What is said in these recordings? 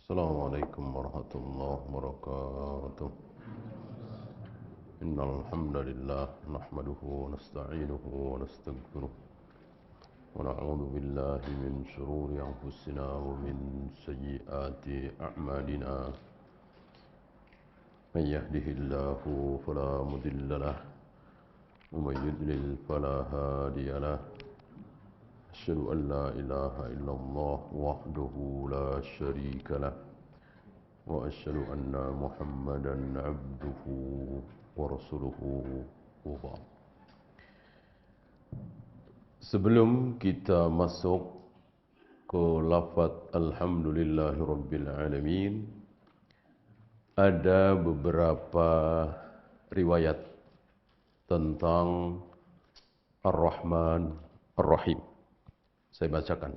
السلام عليكم ورحمة الله وبركاته. إن الحمد لله نحمده ونستعينه ونستغفره ونعوذ بالله من شرور أنفسنا ومن سيئات أعمالنا. من يهده الله فلا مضل له ومن يضلل فلا هادي له. أشهد أن لا إله إلا الله وحده لا شريك له وأشهد أن محمدا عبده ورسوله. وبعد. Sebelum kita masuk ke lafaz Alhamdulillahirabbil alamin, ada beberapa riwayat tentang Ar-Rahman Ar-Rahim. Saya bacakan.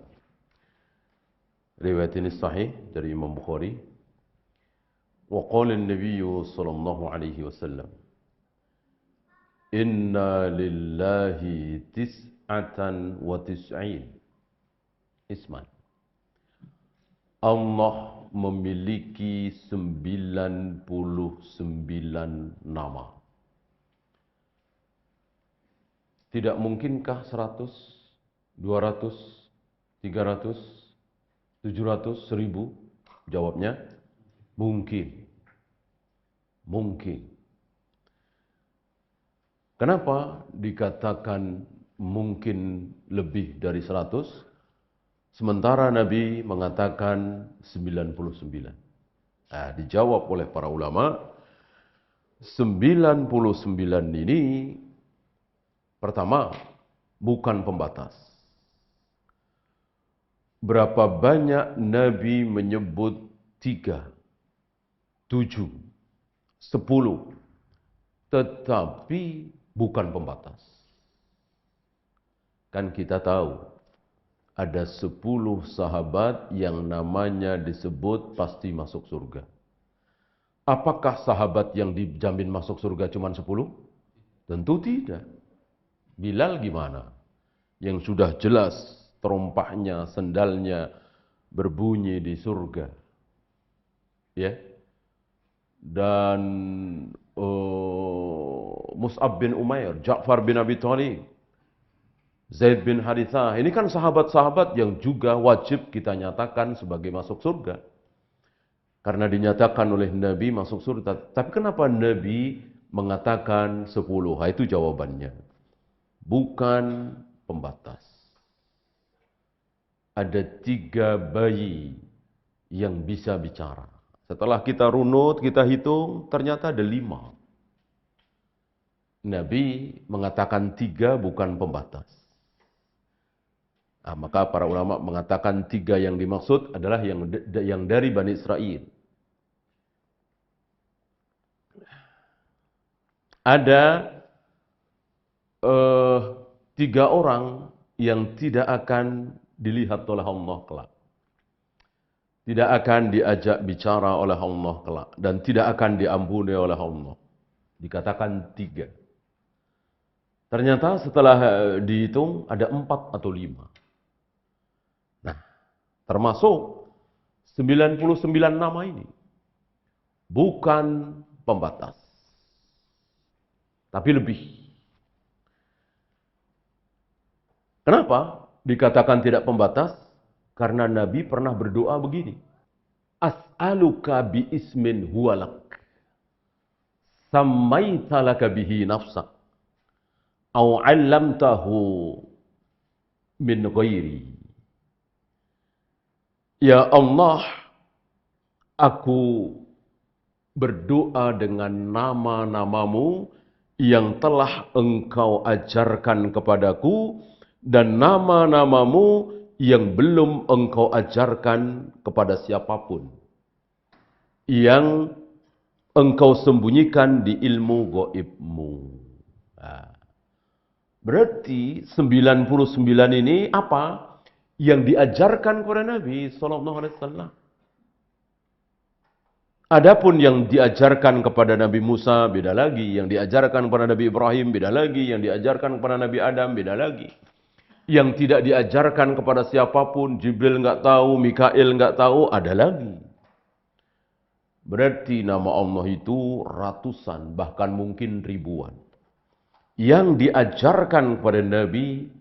Riwayat ini sahih dari Imam Bukhari. Wa qala an-nabiy sallallahu alaihi wasallam, inna lillahi tis'atan wa tis'in isman. Allah memiliki 99 nama. Tidak mungkinkah 100? 200, 300, 700, 1000? Jawabnya, mungkin. Mungkin. Kenapa dikatakan mungkin lebih dari 100? Sementara Nabi mengatakan 99. Nah, dijawab oleh para ulama, 99 ini pertama, bukan pembatas. Berapa banyak Nabi menyebut 3, 7, 10, tetapi bukan pembatas. Kan kita tahu, ada 10 sahabat yang namanya disebut pasti masuk surga. Apakah sahabat yang dijamin masuk surga cuma 10? Tentu tidak. Bilal gimana? Yang sudah jelas terompahnya, sendalnya berbunyi di surga. Ya. Dan Mus'ab bin Umair, Ja'far bin Abi Thalib, Zaid bin Harithah. Ini kan sahabat-sahabat yang juga wajib kita nyatakan sebagai masuk surga. Karena dinyatakan oleh Nabi masuk surga. Tapi kenapa Nabi mengatakan 10? Itu jawabannya. Bukan pembatas. Ada 3 bayi yang bisa bicara. Setelah kita runut, kita hitung, ternyata ada 5. Nabi mengatakan 3 bukan pembatas. Nah, maka para ulama mengatakan 3 yang dimaksud adalah yang dari Bani Israel. Ada 3 orang yang tidak akan dilihat oleh Allah kelak. Tidak akan diajak bicara oleh Allah kelak. Dan tidak akan diampuni oleh Allah. Dikatakan 3. Ternyata setelah dihitung ada 4 atau 5. Nah, termasuk 99 nama ini. Bukan pembatas. Tapi lebih. Kenapa dikatakan tidak pembatas? Karena Nabi pernah berdoa begini. As'aluka bi ismin huwalak. Sammaita laka bihi nafsak. Au 'allamtahu min ghairi. Ya Allah, aku berdoa dengan nama-namamu yang telah engkau ajarkan kepadaku dan nama-namamu yang belum engkau ajarkan kepada siapapun. Yang engkau sembunyikan di ilmu gaibmu. Nah, berarti 99 ini apa? Yang diajarkan kepada Nabi SAW. Adapun yang diajarkan kepada Nabi Musa beda lagi, yang diajarkan kepada Nabi Ibrahim beda lagi, yang diajarkan kepada Nabi Adam beda lagi. Yang tidak diajarkan kepada siapapun, Jibril enggak tahu, Mikail enggak tahu, ada lagi. Berarti nama Allah itu ratusan, bahkan mungkin ribuan. Yang diajarkan kepada Nabi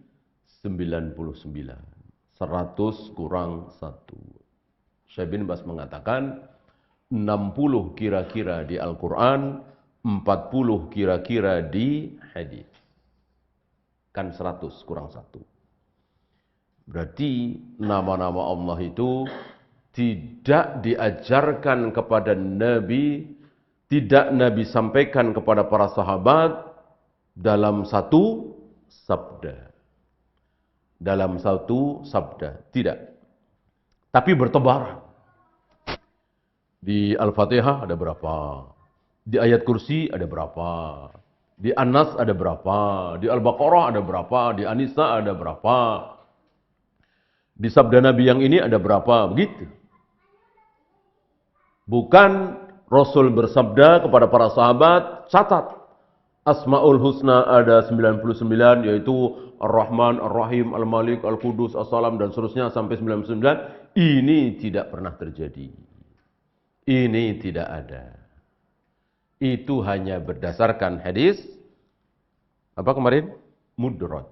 99. 100 kurang 1. Syekh bin Baz mengatakan 60 kira-kira di Al-Quran, 40 kira-kira di hadis. Kan 100 kurang 1. Berarti nama-nama Allah itu tidak diajarkan kepada Nabi, tidak Nabi sampaikan kepada para sahabat dalam satu sabda. Dalam satu sabda, tidak. Tapi bertebaran. Di Al-Fatihah ada berapa? Di ayat kursi ada berapa? Di An-Nas ada berapa? Di Al-Baqarah ada berapa? Di An-Nisa ada berapa? Di sabda Nabi yang ini ada berapa? Begitu. Bukan Rasul bersabda kepada para sahabat, catat. Asmaul Husna ada 99, yaitu Ar-Rahman, Ar-Rahim, Al-Malik, Al-Qudus, As-Salam, dan seterusnya sampai 99. Ini tidak pernah terjadi. Ini tidak ada. Itu hanya berdasarkan hadis. Apa kemarin? Mudraj.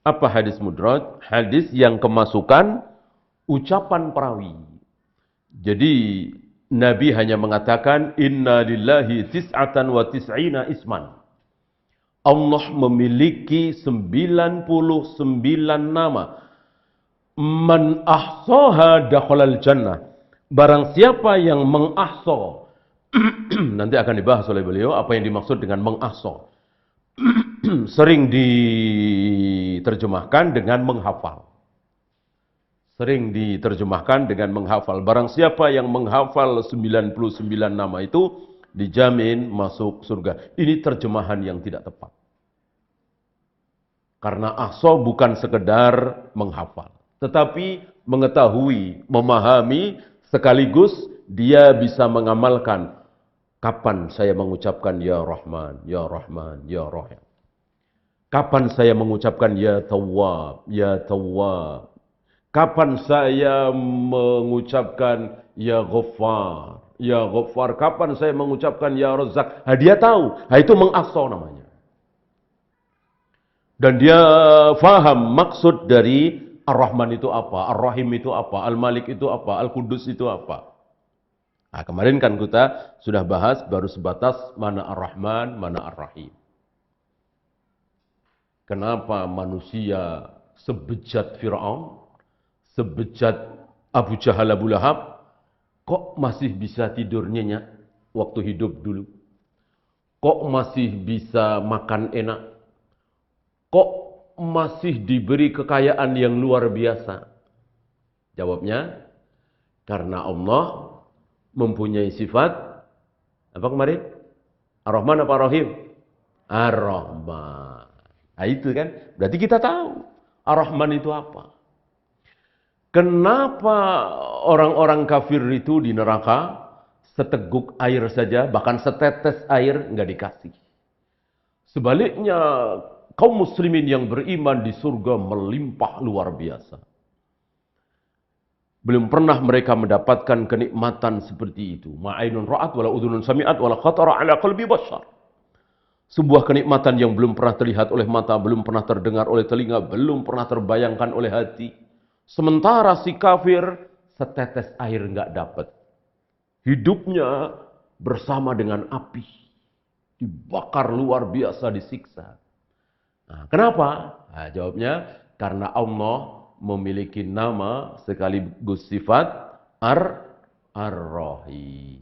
Apa hadis mudraj? Hadis yang kemasukan ucapan perawi. Jadi Nabi hanya mengatakan inna lillahi tis'atan wa tis'ina isman. Allah memiliki 99 nama. Man ahsaha dakhalal jannah. Barang siapa yang mengahsa. Nanti akan dibahas oleh beliau apa yang dimaksud dengan mengahsa. Sering diterjemahkan dengan menghafal. Sering diterjemahkan dengan menghafal. Barang siapa yang menghafal 99 nama itu, dijamin masuk surga. Ini terjemahan yang tidak tepat. Karena ahsa bukan sekedar menghafal. Tetapi mengetahui, memahami, sekaligus dia bisa mengamalkan. Kapan saya mengucapkan Ya Rahman, Ya Rahman, Ya Rahim. Kapan saya mengucapkan Ya Tawwab, Ya Tawwab. Kapan saya mengucapkan Ya Ghaffar, Ya Ghaffar. Kapan saya mengucapkan Ya Razzaq. Dia tahu. Itu mengahsa namanya. Dan dia faham maksud dari Ar-Rahman itu apa, Ar-Rahim itu apa, Al-Malik itu apa, Al-Qudus itu apa. Nah, kemarin kan kita sudah bahas baru sebatas mana Ar-Rahman, mana Ar-Rahim. Kenapa manusia sebejat Fir'aun, sebejat Abu Jahal, Abu Lahab, kok masih bisa tidur nyenyak waktu hidup dulu? Kok masih bisa makan enak? Kok masih diberi kekayaan yang luar biasa? Jawabnya, karena Allah mempunyai sifat, apa kemarin? Ar-Rahman apa Ar-Rahim? Ar-Rahman. Nah itu kan, berarti kita tahu Ar-Rahman itu apa. Kenapa orang-orang kafir itu di neraka seteguk air saja, bahkan setetes air nggak dikasih. Sebaliknya kaum muslimin yang beriman di surga melimpah luar biasa. Belum pernah mereka mendapatkan kenikmatan seperti itu. Ma'ainun ra'at wala udhunun sami'at wala khatara ala qalbi bashar. Sebuah kenikmatan yang belum pernah terlihat oleh mata, belum pernah terdengar oleh telinga, belum pernah terbayangkan oleh hati. Sementara si kafir setetes air nggak dapat. Hidupnya bersama dengan api. Dibakar luar biasa, disiksa. Nah, kenapa? Nah, jawabnya karena Allah memiliki nama sekaligus sifat Ar-Rahim.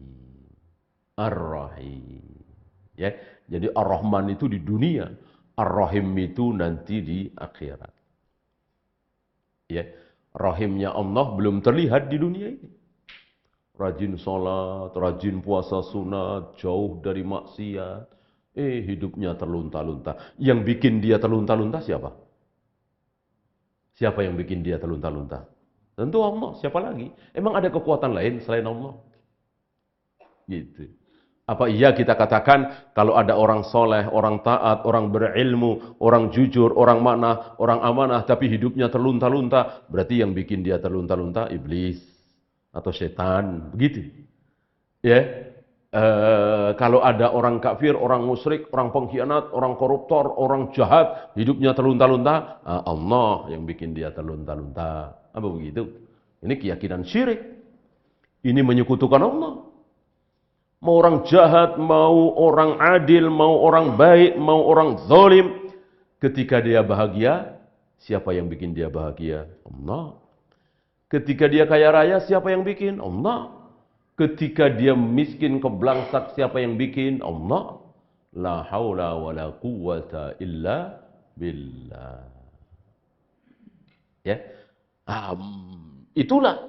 Ar-Rahim. Ya, jadi Ar-Rahman itu di dunia, Ar-Rahim itu nanti di akhirat. Ya, rahimnya Allah belum terlihat di dunia ini. Rajin sholat, rajin puasa sunat, jauh dari maksiat. Hidupnya terlunta-lunta. Yang bikin dia terlunta-lunta siapa? Siapa yang bikin dia terlunta-lunta? Tentu Allah. Siapa lagi? Emang ada kekuatan lain selain Allah? Gitu. Apa iya kita katakan kalau ada orang soleh, orang taat, orang berilmu, orang jujur, orang makna, orang amanah, tapi hidupnya terlunta-lunta, berarti yang bikin dia terlunta-lunta iblis atau setan, begitu. Ya, kalau ada orang kafir, orang musyrik, orang pengkhianat, orang koruptor, orang jahat, hidupnya terlunta-lunta, Allah yang bikin dia terlunta-lunta. Apa begitu? Ini keyakinan syirik. Ini menyekutukan Allah. Mau orang jahat, mau orang adil, mau orang baik, mau orang zalim, ketika dia bahagia, siapa yang bikin dia bahagia? Allah. Ketika dia kaya raya, siapa yang bikin? Allah. Ketika dia miskin kebelangsak, siapa yang bikin? Allah. La haula wa la quwwata illa billah. Ya. Itulah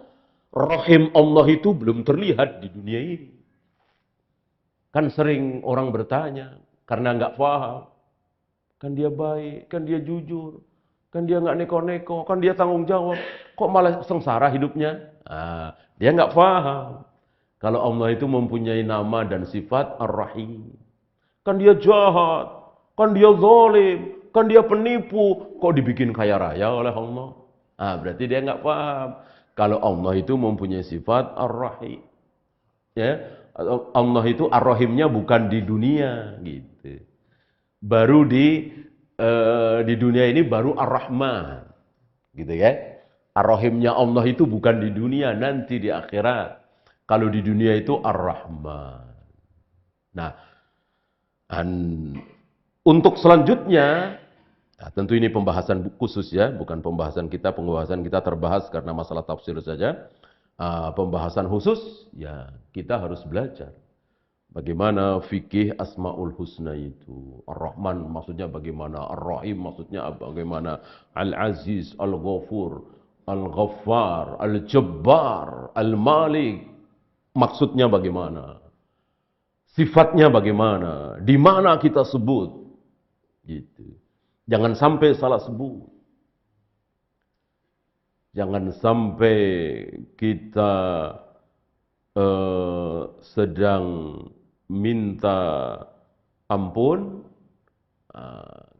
rahim Allah itu belum terlihat di dunia ini. Kan sering orang bertanya karena nggak paham. Kan dia baik, kan dia jujur, kan dia nggak neko-neko, kan dia tanggung jawab. Kok malah sengsara hidupnya? Dia nggak paham. Kalau Allah itu mempunyai nama dan sifat Ar-Rahim. Kan dia jahat, kan dia zalim, kan dia penipu. Kok dibikin kaya raya oleh Allah? Berarti dia nggak paham. Kalau Allah itu mempunyai sifat Ar-Rahim. Ya, Allah itu Ar-Rahimnya bukan di dunia gitu. Baru di dunia ini baru Ar-Rahman. Gitu ya. Ar-Rahimnya Allah itu bukan di dunia, nanti di akhirat. Kalau di dunia itu Ar-Rahman. Nah, untuk selanjutnya, tentu ini pembahasan khusus ya, bukan pembahasan kita terbahas karena masalah tafsir saja. Pembahasan khusus, ya kita harus belajar. Bagaimana fikih Asmaul Husna itu. Ar-Rahman maksudnya bagaimana, Ar-Rahim maksudnya bagaimana, Al-Aziz, Al-Ghafur, Al-Ghaffar, Al-Jabbar, Al-Malik. Maksudnya bagaimana? Sifatnya bagaimana? Di mana kita sebut? Gitu. Jangan sampai salah sebut. Jangan sampai kita sedang minta ampun,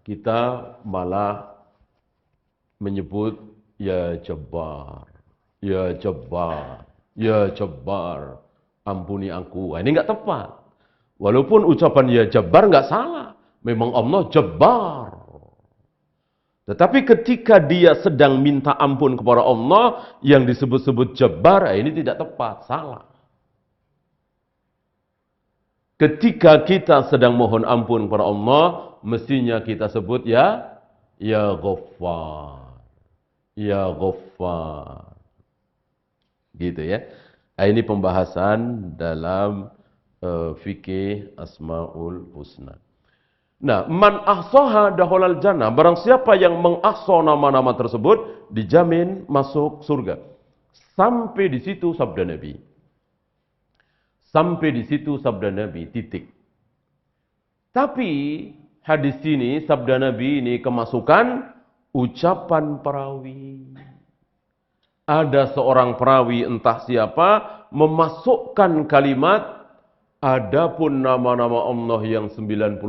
kita malah menyebut ya Jabbar, ya Jabbar, ya Jabbar, ampuni aku. Ini nggak tepat. Walaupun ucapan ya Jabbar nggak salah, memang Allah Jabbar. Tetapi ketika dia sedang minta ampun kepada Allah, yang disebut-sebut Jabbar, ini tidak tepat, salah. Ketika kita sedang mohon ampun kepada Allah, mestinya kita sebut ya Ghaffar, ya Ghaffar. Gitu ya. Ini pembahasan dalam fikih Asmaul Husna. Nah, man ahsaha dakhalal jannah, barang siapa yang mengahsa nama-nama tersebut dijamin masuk surga. Sampai di situ sabda Nabi. Sampai di situ sabda Nabi, titik. Tapi hadis ini, sabda Nabi ini kemasukan ucapan perawi. Ada seorang perawi entah siapa memasukkan kalimat, adapun nama-nama Allah yang 99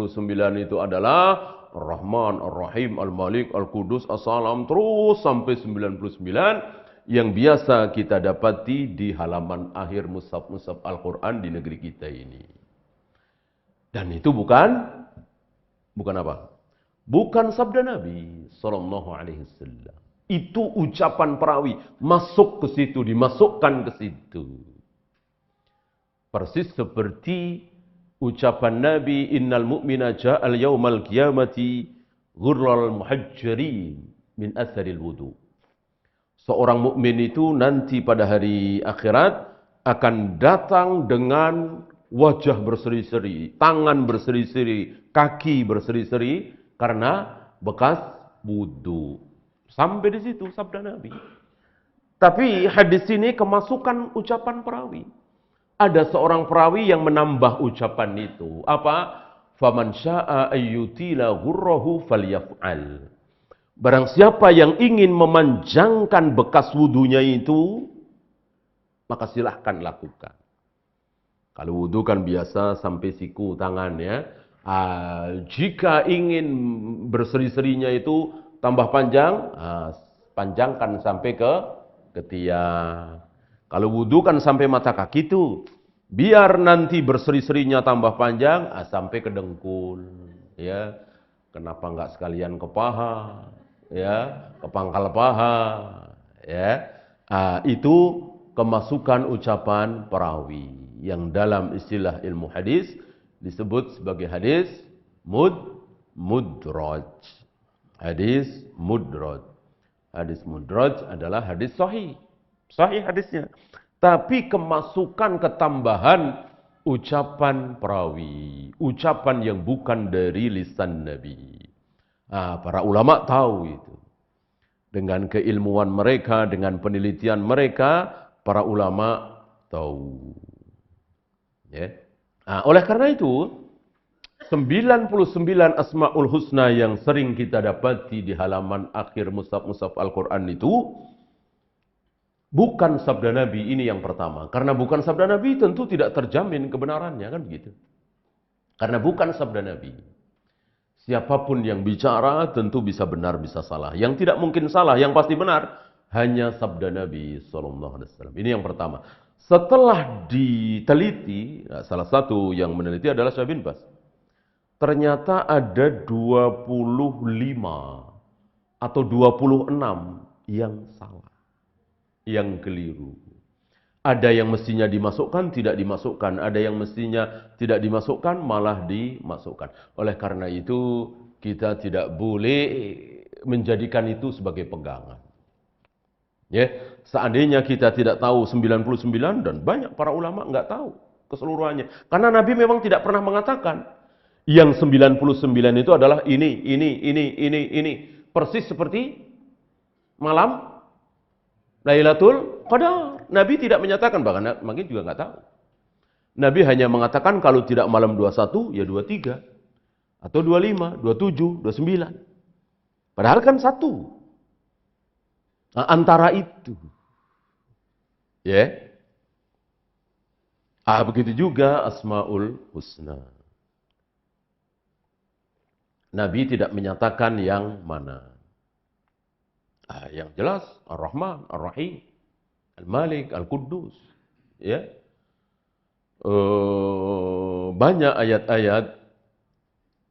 itu adalah Ar-Rahman, Ar-Rahim, Al-Malik, Al-Qudus, As-Salam, terus sampai 99 yang biasa kita dapati di halaman akhir mushaf-mushaf Al-Quran di negeri kita ini. Dan itu bukan apa? Bukan sabda Nabi sallallahu alaihi wasallam. Itu ucapan perawi, masuk ke situ, dimasukkan ke situ. Persis seperti ucapan Nabi, innal mu'mina ja'al yawmal qiyamati ghurral muhajjirin min atharil wudu. Seorang mukmin itu nanti pada hari akhirat akan datang dengan wajah berseri-seri, tangan berseri-seri, kaki berseri-seri karena bekas wudu. Sampai di situ sabda Nabi. Tapi hadis ini kemasukan ucapan perawi. Ada seorang perawi yang menambah ucapan itu. Apa? Faman syaa ayyutila ghurrahu falyaf'al. Barang siapa yang ingin memanjangkan bekas wudunya itu, maka silahkan lakukan. Kalau wudu kan biasa sampai siku tangan ya. Jika ingin berseri-serinya itu tambah panjang, panjangkan sampai ke ketiak. Kalau wudu kan sampai mata kaki itu. Biar nanti berseri-serinya tambah panjang, sampai ke dengkul. Ya, kenapa enggak sekalian ke paha? Ya, ke pangkal paha. Ya, itu kemasukan ucapan perawi yang dalam istilah ilmu hadis disebut sebagai hadis mudraj. Hadis mudraj. Hadis mudraj adalah hadis sahih. Sahih hadisnya. Tapi kemasukan ketambahan ucapan perawi. Ucapan yang bukan dari lisan Nabi. Para ulama tahu itu. Dengan keilmuan mereka, dengan penelitian mereka, para ulama tahu. Ya. Oleh karena itu, 99 Asmaul Husna yang sering kita dapati di halaman akhir mushaf-mushaf Al-Quran itu bukan sabda Nabi, ini yang pertama. Karena bukan sabda Nabi tentu tidak terjamin kebenarannya, kan begitu. Karena bukan sabda Nabi. Siapapun yang bicara tentu bisa benar, bisa salah. Yang tidak mungkin salah, yang pasti benar, hanya sabda Nabi SAW. Ini yang pertama. Setelah diteliti, salah satu yang meneliti adalah Syekh bin Baz. Ternyata ada 25 atau 26 yang salah, yang keliru. Ada yang mestinya dimasukkan, tidak dimasukkan. Ada yang mestinya tidak dimasukkan, malah dimasukkan. Oleh karena itu, kita tidak boleh menjadikan itu sebagai pegangan. Ya, seandainya kita tidak tahu 99, dan banyak para ulama nggak tahu keseluruhannya. Karena Nabi memang tidak pernah mengatakan, yang 99 itu adalah ini. Persis seperti malam Lailatul Qadar. Nabi tidak menyatakan, bahkan mungkin juga nggak tahu. Nabi hanya mengatakan kalau tidak malam 21, ya 23. Atau 25, 27, 29. Padahal kan satu. Antara itu. Ya. Begitu juga Asmaul Husna. Nabi tidak menyatakan yang mana. Yang jelas, Ar-Rahman, Ar-Rahim, Al-Malik, Al-Quddus. Ya. Banyak ayat-ayat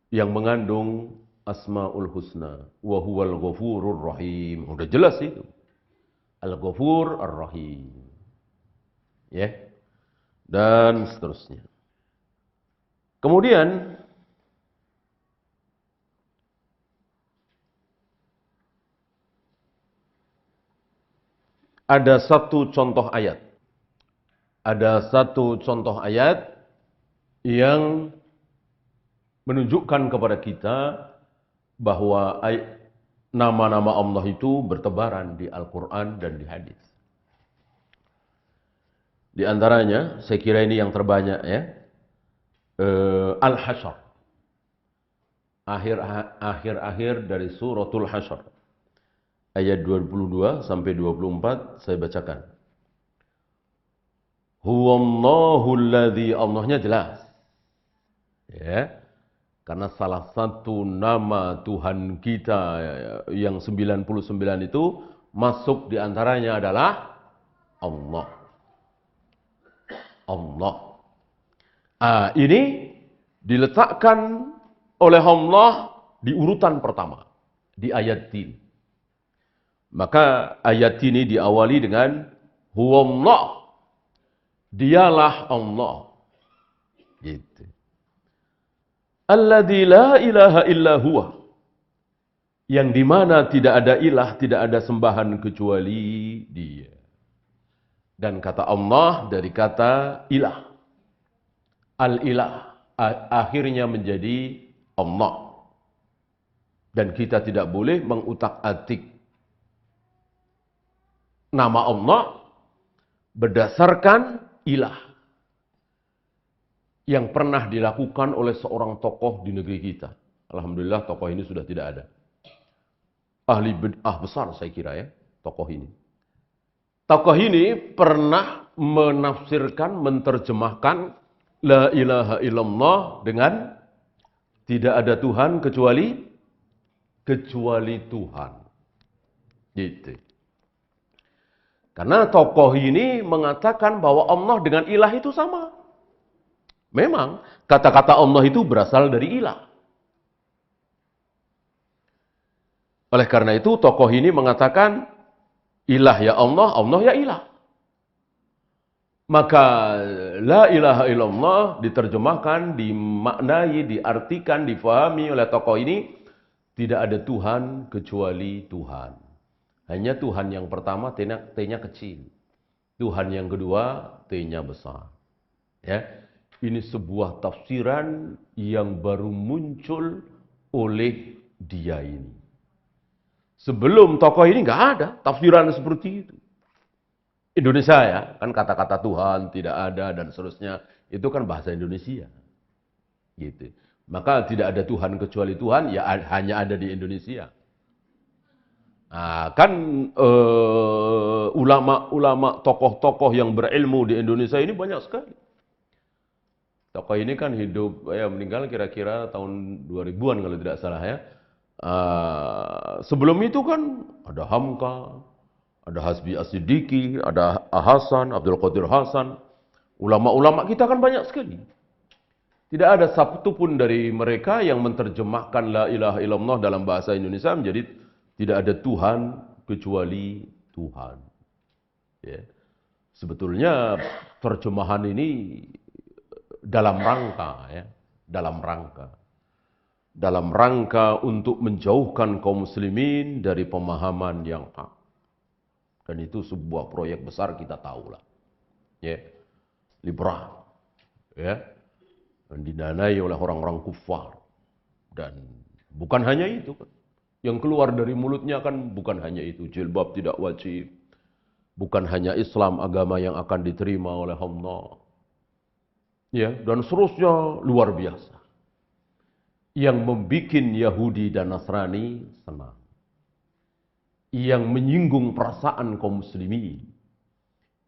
yang mengandung Asmaul Husna. Wa huwal ghafurur rahim. Udah jelas itu. Al-Ghafur Ar-Rahim. Ya. Dan seterusnya. Kemudian ada satu contoh ayat. Ada satu contoh ayat yang menunjukkan kepada kita bahwa nama-nama Allah itu bertebaran di Al-Quran dan di hadis. Di antaranya, saya kira ini yang terbanyak ya, Al-Hasyr. Akhir-akhir dari suratul Hasyr. Ayat 22 sampai 24 saya bacakan. Huwallahu alladzi, Allahnya jelas. Ya. Karena salah satu nama Tuhan kita yang 99 itu masuk di antaranya adalah Allah. Allah. Ini diletakkan oleh Allah di urutan pertama di ayat ini. Maka ayat ini diawali dengan Huwallah. Dialah Allah. Gitu. Alladzi la ilaha illa huwa. Yang dimana tidak ada ilah, tidak ada sembahan kecuali Dia. Dan kata Allah dari kata ilah. Al-ilah. Akhirnya menjadi Allah. Dan kita tidak boleh mengutak-atik nama Allah berdasarkan ilah yang pernah dilakukan oleh seorang tokoh di negeri kita. Alhamdulillah tokoh ini sudah tidak ada. Ahli bid'ah besar saya kira ya, tokoh ini. Tokoh ini pernah menafsirkan, menerjemahkan la ilaha illallah dengan tidak ada Tuhan kecuali Tuhan. Gitu. Karena tokoh ini mengatakan bahwa Allah dengan ilah itu sama. Memang kata-kata Allah itu berasal dari ilah. Oleh karena itu tokoh ini mengatakan ilah ya Allah, Allah ya ilah. Maka la ilaha illallah diterjemahkan, dimaknai, diartikan, difahami oleh tokoh ini, tidak ada Tuhan kecuali Tuhan. Hanya Tuhan yang pertama T-nya kecil. Tuhan yang kedua T-nya besar. Ya. Ini sebuah tafsiran yang baru muncul oleh dia ini. Sebelum tokoh ini nggak ada tafsiran seperti itu. Indonesia ya, kan kata-kata Tuhan tidak ada dan seterusnya, itu kan bahasa Indonesia. Gitu. Maka tidak ada Tuhan kecuali Tuhan, ya hanya ada di Indonesia. Nah, kan ulama-ulama, tokoh-tokoh yang berilmu di Indonesia ini banyak sekali. Tokoh ini kan hidup, meninggal kira-kira tahun 2000-an kalau tidak salah ya. Sebelum itu kan ada Hamka, ada Hasbi As-Siddiqi, ada Hasan, Abdul Qadir Hasan. Ulama-ulama kita kan banyak sekali. Tidak ada satu pun dari mereka yang menerjemahkan la ilaha illallah dalam bahasa Indonesia menjadi tidak ada Tuhan kecuali Tuhan. Ya. Sebetulnya terjemahan ini dalam rangka untuk menjauhkan kaum muslimin dari pemahaman yang hak. Dan itu sebuah proyek besar, kita tahu lah. Ya. Liberal. Ya. Dan didanai oleh orang-orang kufar. Dan bukan hanya itu kan. Yang keluar dari mulutnya kan bukan hanya itu. Jilbab tidak wajib. Bukan hanya Islam agama yang akan diterima oleh Allah. Ya, dan seterusnya luar biasa. Yang membuat Yahudi dan Nasrani senang. Yang menyinggung perasaan kaum muslimin.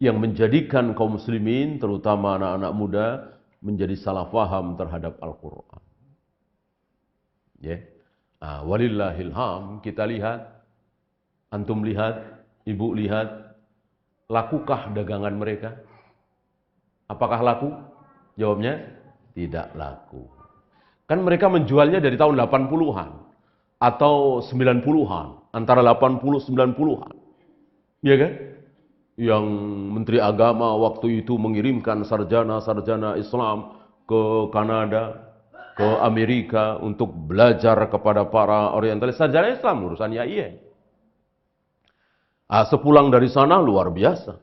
Yang menjadikan kaum muslimin, terutama anak-anak muda, menjadi salah faham terhadap Al-Quran. Ya. Walillahilham, kita lihat, antum lihat, ibu lihat, lakukah dagangan mereka? Apakah laku? Jawabnya, tidak laku. Kan mereka menjualnya dari tahun 80-an atau 90-an, antara 80-90-an. Iya kan? Yang Menteri Agama waktu itu mengirimkan sarjana-sarjana Islam ke Kanada, ke Amerika untuk belajar kepada para orientalis. Sarjana Islam urusan IAIN. Sepulang dari sana luar biasa.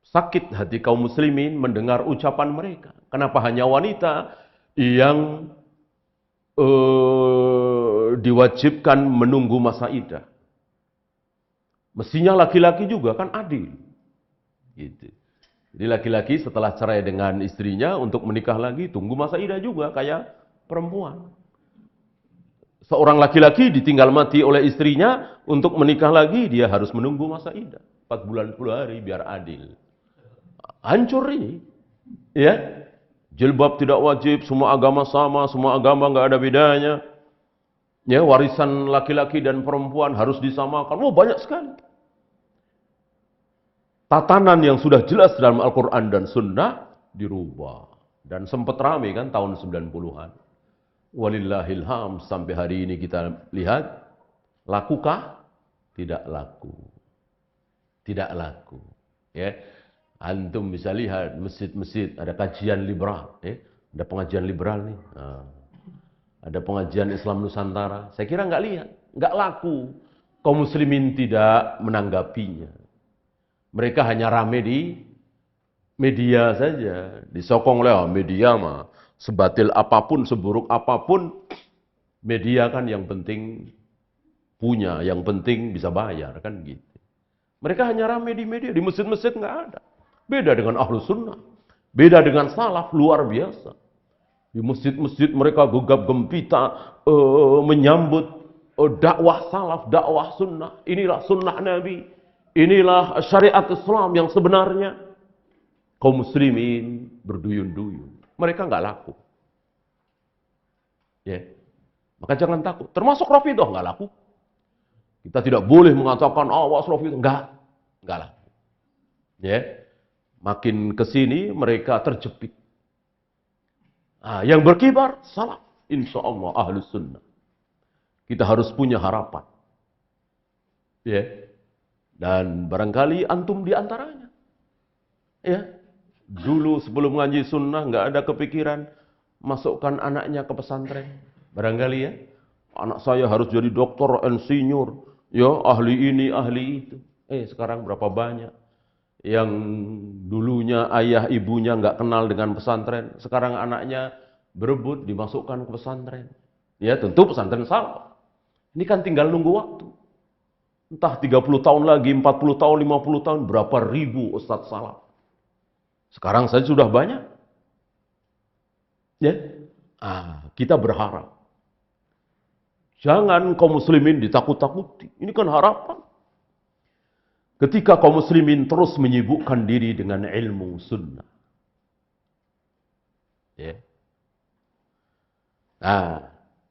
Sakit hati kaum muslimin mendengar ucapan mereka. Kenapa hanya wanita yang diwajibkan menunggu masa iddah? Mestinya laki-laki juga kan adil. Gitu. Jadi laki-laki setelah cerai dengan istrinya untuk menikah lagi tunggu masa iddah juga kayak perempuan. Seorang laki-laki ditinggal mati oleh istrinya untuk menikah lagi dia harus menunggu masa iddah 4 bulan 10 hari biar adil. Hancur ini. Ya. Jilbab tidak wajib, semua agama sama, semua agama nggak ada bedanya. Ya, warisan laki-laki dan perempuan harus disamakan. Banyak sekali. Tatanan yang sudah jelas dalam Al-Quran dan Sunnah dirubah. Dan sempat ramai kan tahun 90-an. Walillahilham, sampai hari ini kita lihat, lakukah? Tidak laku. Tidak laku. Ya. Antum bisa lihat masjid-masjid, ada kajian liberal. Ada pengajian liberal nih. Ada pengajian Islam Nusantara. Saya kira nggak lihat. Nggak laku. Kaum muslimin tidak menanggapinya. Mereka hanya rame di media saja. Disokong oleh media mah. Sebatil apapun, seburuk apapun. Media kan yang penting punya. Yang penting bisa bayar. Kan gitu. Mereka hanya rame di media. Di masjid-masjid nggak ada. Beda dengan Ahlus Sunnah. Beda dengan salaf. Luar biasa. Di masjid-masjid mereka gegap gempita menyambut dakwah salaf, dakwah sunnah. Inilah sunnah Nabi. Inilah syariat Islam yang sebenarnya. Kaum muslimin berduyun-duyun. Mereka nggak laku. Ya. Maka jangan takut. Termasuk Rafidhah nggak laku. Kita tidak boleh mengatakan awas Rafidhah. Nggak laku. Ya. Makin kesini mereka terjepit. Yang berkibar, salaf. Insya Allah, ahlus sunnah. Kita harus punya harapan. Ya. Dan barangkali antum di antaranya. Ya. Dulu sebelum ngaji sunnah, nggak ada kepikiran masukkan anaknya ke pesantren. Barangkali ya. Anak saya harus jadi dokter, insinyur. Ya, ahli ini, ahli itu. Sekarang berapa banyak yang dulunya ayah ibunya nggak kenal dengan pesantren, sekarang anaknya berebut dimasukkan ke pesantren. Ya, tentu pesantren salaf. Ini kan tinggal nunggu waktu. Entah 30 tahun lagi, 40 tahun, 50 tahun, berapa ribu ustadz salaf. Sekarang saja sudah banyak. Ya. Kita berharap. Jangan kaum muslimin ditakut-takuti. Ini kan harapan. Ketika kaum muslimin terus menyibukkan diri dengan ilmu sunnah. Ya.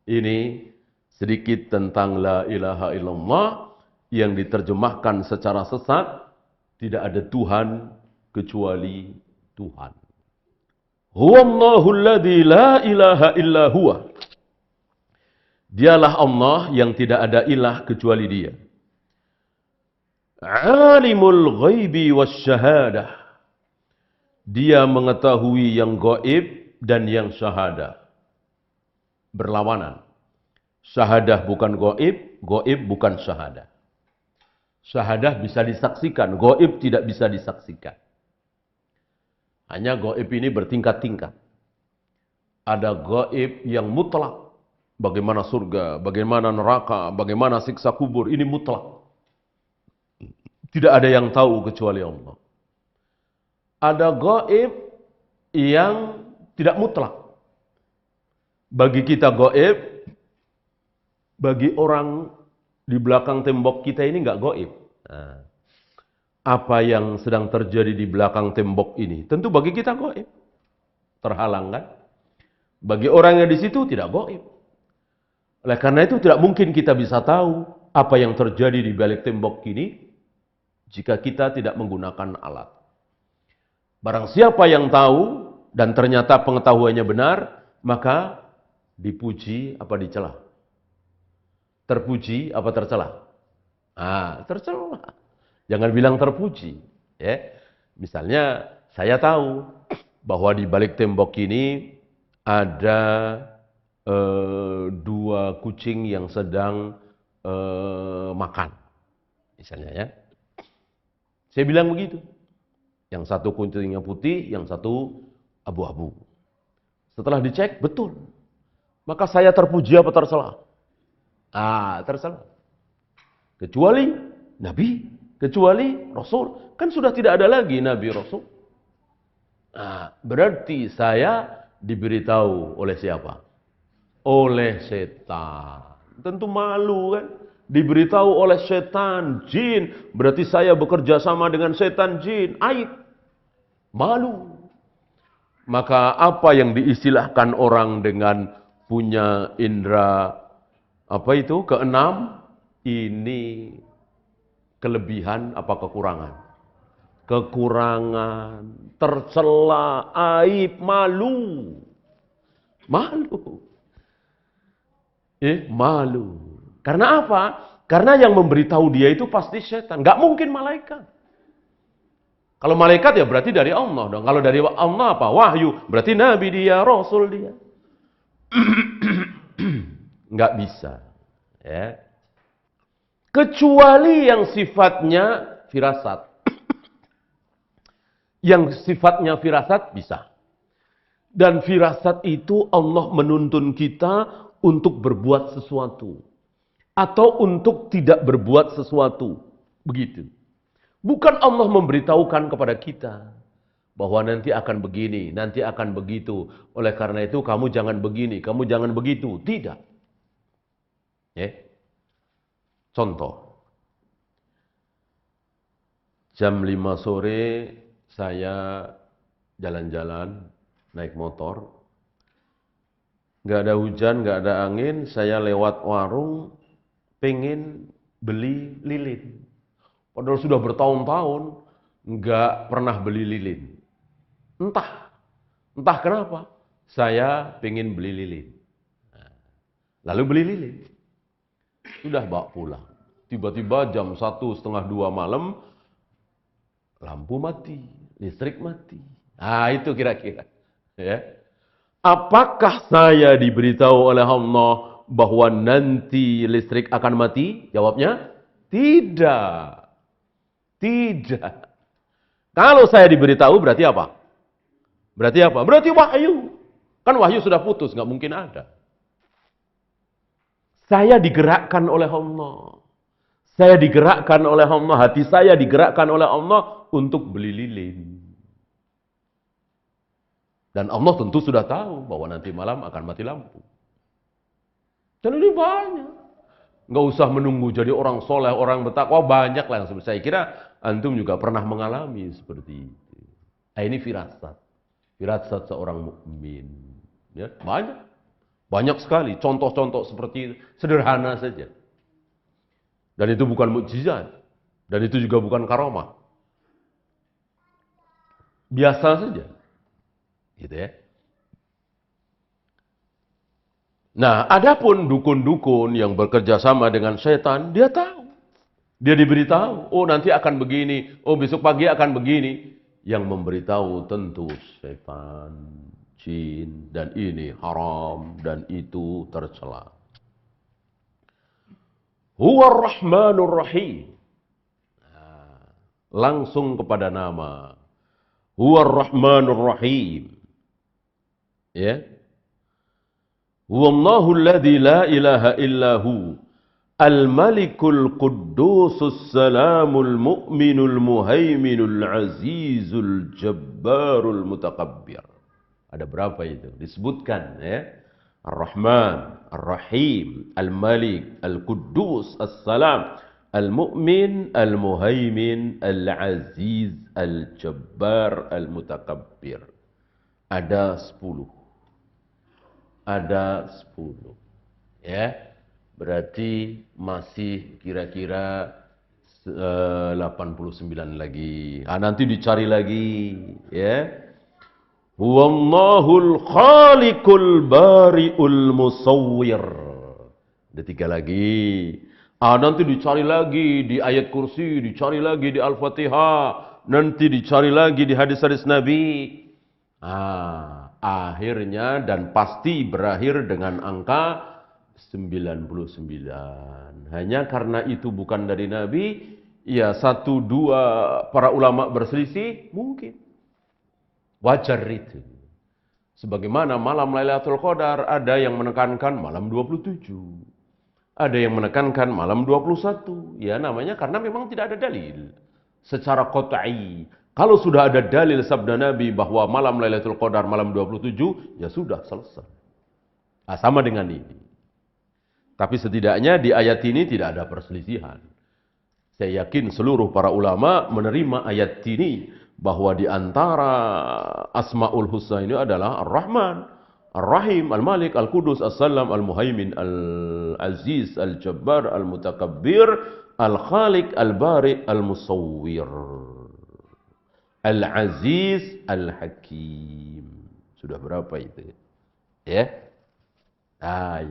Ini sedikit tentang la ilaha illallah yang diterjemahkan secara sesat. Tidak ada Tuhan kecuali Tuhan. Huwallahul ladzi la ilaha illa huwa. Dialah Allah yang tidak ada ilah kecuali Dia. Alimul ghaibi wasyahadah. Dia mengetahui yang gaib dan yang syahadah. Berlawanan. Syahadah bukan gaib, gaib bukan syahadah. Syahadah bisa disaksikan, gaib tidak bisa disaksikan. Hanya gaib ini bertingkat-tingkat. Ada gaib yang mutlak. Bagaimana surga, bagaimana neraka, bagaimana siksa kubur, ini mutlak. Tidak ada yang tahu kecuali Allah. Ada gaib yang tidak mutlak. Bagi kita gaib, bagi orang di belakang tembok kita ini enggak gaib. Apa yang sedang terjadi di belakang tembok ini, tentu bagi kita gaib. Terhalang kan? Bagi orang yang di situ tidak gaib. Oleh karena itu tidak mungkin kita bisa tahu apa yang terjadi di balik tembok ini jika kita tidak menggunakan alat. Barang siapa yang tahu dan ternyata pengetahuannya benar, maka dipuji apa dicela? Terpuji apa tercela? Tercela. Jangan bilang terpuji. Ya. Misalnya saya tahu bahwa di balik tembok ini ada 2 kucing yang sedang makan. Misalnya ya. Saya bilang begitu. Yang satu kucingnya putih, yang satu abu-abu. Setelah dicek, betul. Maka saya terpuji apa tercela? Tercela. Kecuali Nabi, kecuali Rasul. Kan sudah tidak ada lagi Nabi Rasul. Berarti saya diberitahu oleh siapa? Oleh setan. Tentu malu kan? Diberitahu oleh setan, jin. Berarti saya bekerja sama dengan setan, jin. Aib. Malu. Maka apa yang diistilahkan orang dengan punya indera keenam, ini kelebihan apa kekurangan? Kekurangan, tercela, aib, malu. Malu. Malu. Karena apa? Karena yang memberitahu dia itu pasti setan. Gak mungkin malaikat. Kalau malaikat ya berarti dari Allah dong. Kalau dari Allah apa? Wahyu. Berarti Nabi dia, Rasul dia. Nggak bisa. Ya. Kecuali yang sifatnya firasat. Yang sifatnya firasat bisa. Dan firasat itu Allah menuntun kita untuk berbuat sesuatu. Atau untuk tidak berbuat sesuatu. Begitu. Bukan Allah memberitahukan kepada kita bahwa nanti akan begini, nanti akan begitu. Oleh karena itu kamu jangan begini, kamu jangan begitu. Tidak. Contoh. Jam 5 sore saya jalan-jalan, naik motor. Nggak ada hujan, nggak ada angin, saya lewat warung, pengen beli lilin. Padahal sudah bertahun-tahun nggak pernah beli lilin. Entah kenapa. saya pengen beli lilin. Lalu beli lilin. Sudah bawa pulang. Tiba-tiba jam 1:30 malam, lampu mati, listrik mati. Nah, itu kira-kira. Ya. Apakah saya diberitahu oleh Allah bahwa nanti listrik akan mati? Jawabnya, tidak. Tidak. Kalau saya diberitahu berarti apa? Berarti apa? Berarti wahyu. Kan wahyu sudah putus, nggak mungkin ada. Saya digerakkan oleh Allah. Saya digerakkan oleh Allah, hati saya digerakkan oleh Allah untuk beli lilin. Dan Allah tentu sudah tahu bahwa nanti malam akan mati lampu. Dan ini banyak. Nggak usah menunggu jadi orang soleh, orang bertakwa, banyak lah yang saya kira antum juga pernah mengalami seperti itu. Nah, ini firasat. Firasat seorang mukmin. Ya, banyak. Banyak sekali contoh-contoh seperti itu. Sederhana saja. Dan itu bukan mukjizat. Dan itu juga bukan karomah. Biasa saja. Gitu ya. Nah, adapun dukun-dukun yang bekerja sama dengan setan, dia tahu. Dia diberitahu, oh nanti akan begini, oh besok pagi akan begini. Yang memberitahu tentu setan, jin, dan ini haram, dan itu tercela. Huwa Rahmanur Rahim. Nah, langsung kepada nama. Huwa Rahmanur Rahim. Ya. Huwa Allahul ladzi la ilaha illahu. Al-Malikul Quddusus Salamul Mu'minul Muhaiminul Azizul Jabbarul Mutakabbir. Ada berapa itu? Disebutkan ya. Ar-Rahman, Ar-Rahim, Al-Malik, Al-Quddus, As-Salam, Al-Mu'min, Al-Muhaimin, Al-Aziz, Al-Jabbar, Al-Mutakabbir. Ada 10. Ada 10. Ya. Berarti masih kira-kira 89 lagi. Ah, nanti dicari lagi. Ya. Huwallahul khaliqul bari'ul musawwir. Ada 3 lagi. Nanti dicari lagi di ayat kursi, dicari lagi di Al-Fatihah, nanti dicari lagi di hadis-hadis Nabi. Akhirnya dan pasti berakhir dengan angka 99. Hanya karena itu bukan dari Nabi, ya 1-2 para ulama berselisih, mungkin. Wajar itu. Sebagaimana malam Lailatul Qadar, ada yang menekankan malam 27. Ada yang menekankan malam 21. Ya namanya karena memang tidak ada dalil. Secara qat'i. Kalau sudah ada dalil sabda Nabi bahwa malam Lailatul Qadar malam 27, ya sudah selesai. Sama dengan ini. Tapi setidaknya di ayat ini tidak ada perselisihan. Saya yakin seluruh para ulama menerima ayat ini. Bahwa di antara Asma'ul Husna ini adalah Ar-Rahman, Ar-Rahim, Al-Malik, Al-Qudus, As-Salam, Al-Muhaimin, Al-Aziz, Al-Jabbar, Al-Mutakabbir, Al-Khaliq, Al-Bari, Al-Musawwir, Al-Aziz, Al-Hakim. Sudah berapa itu? Ya?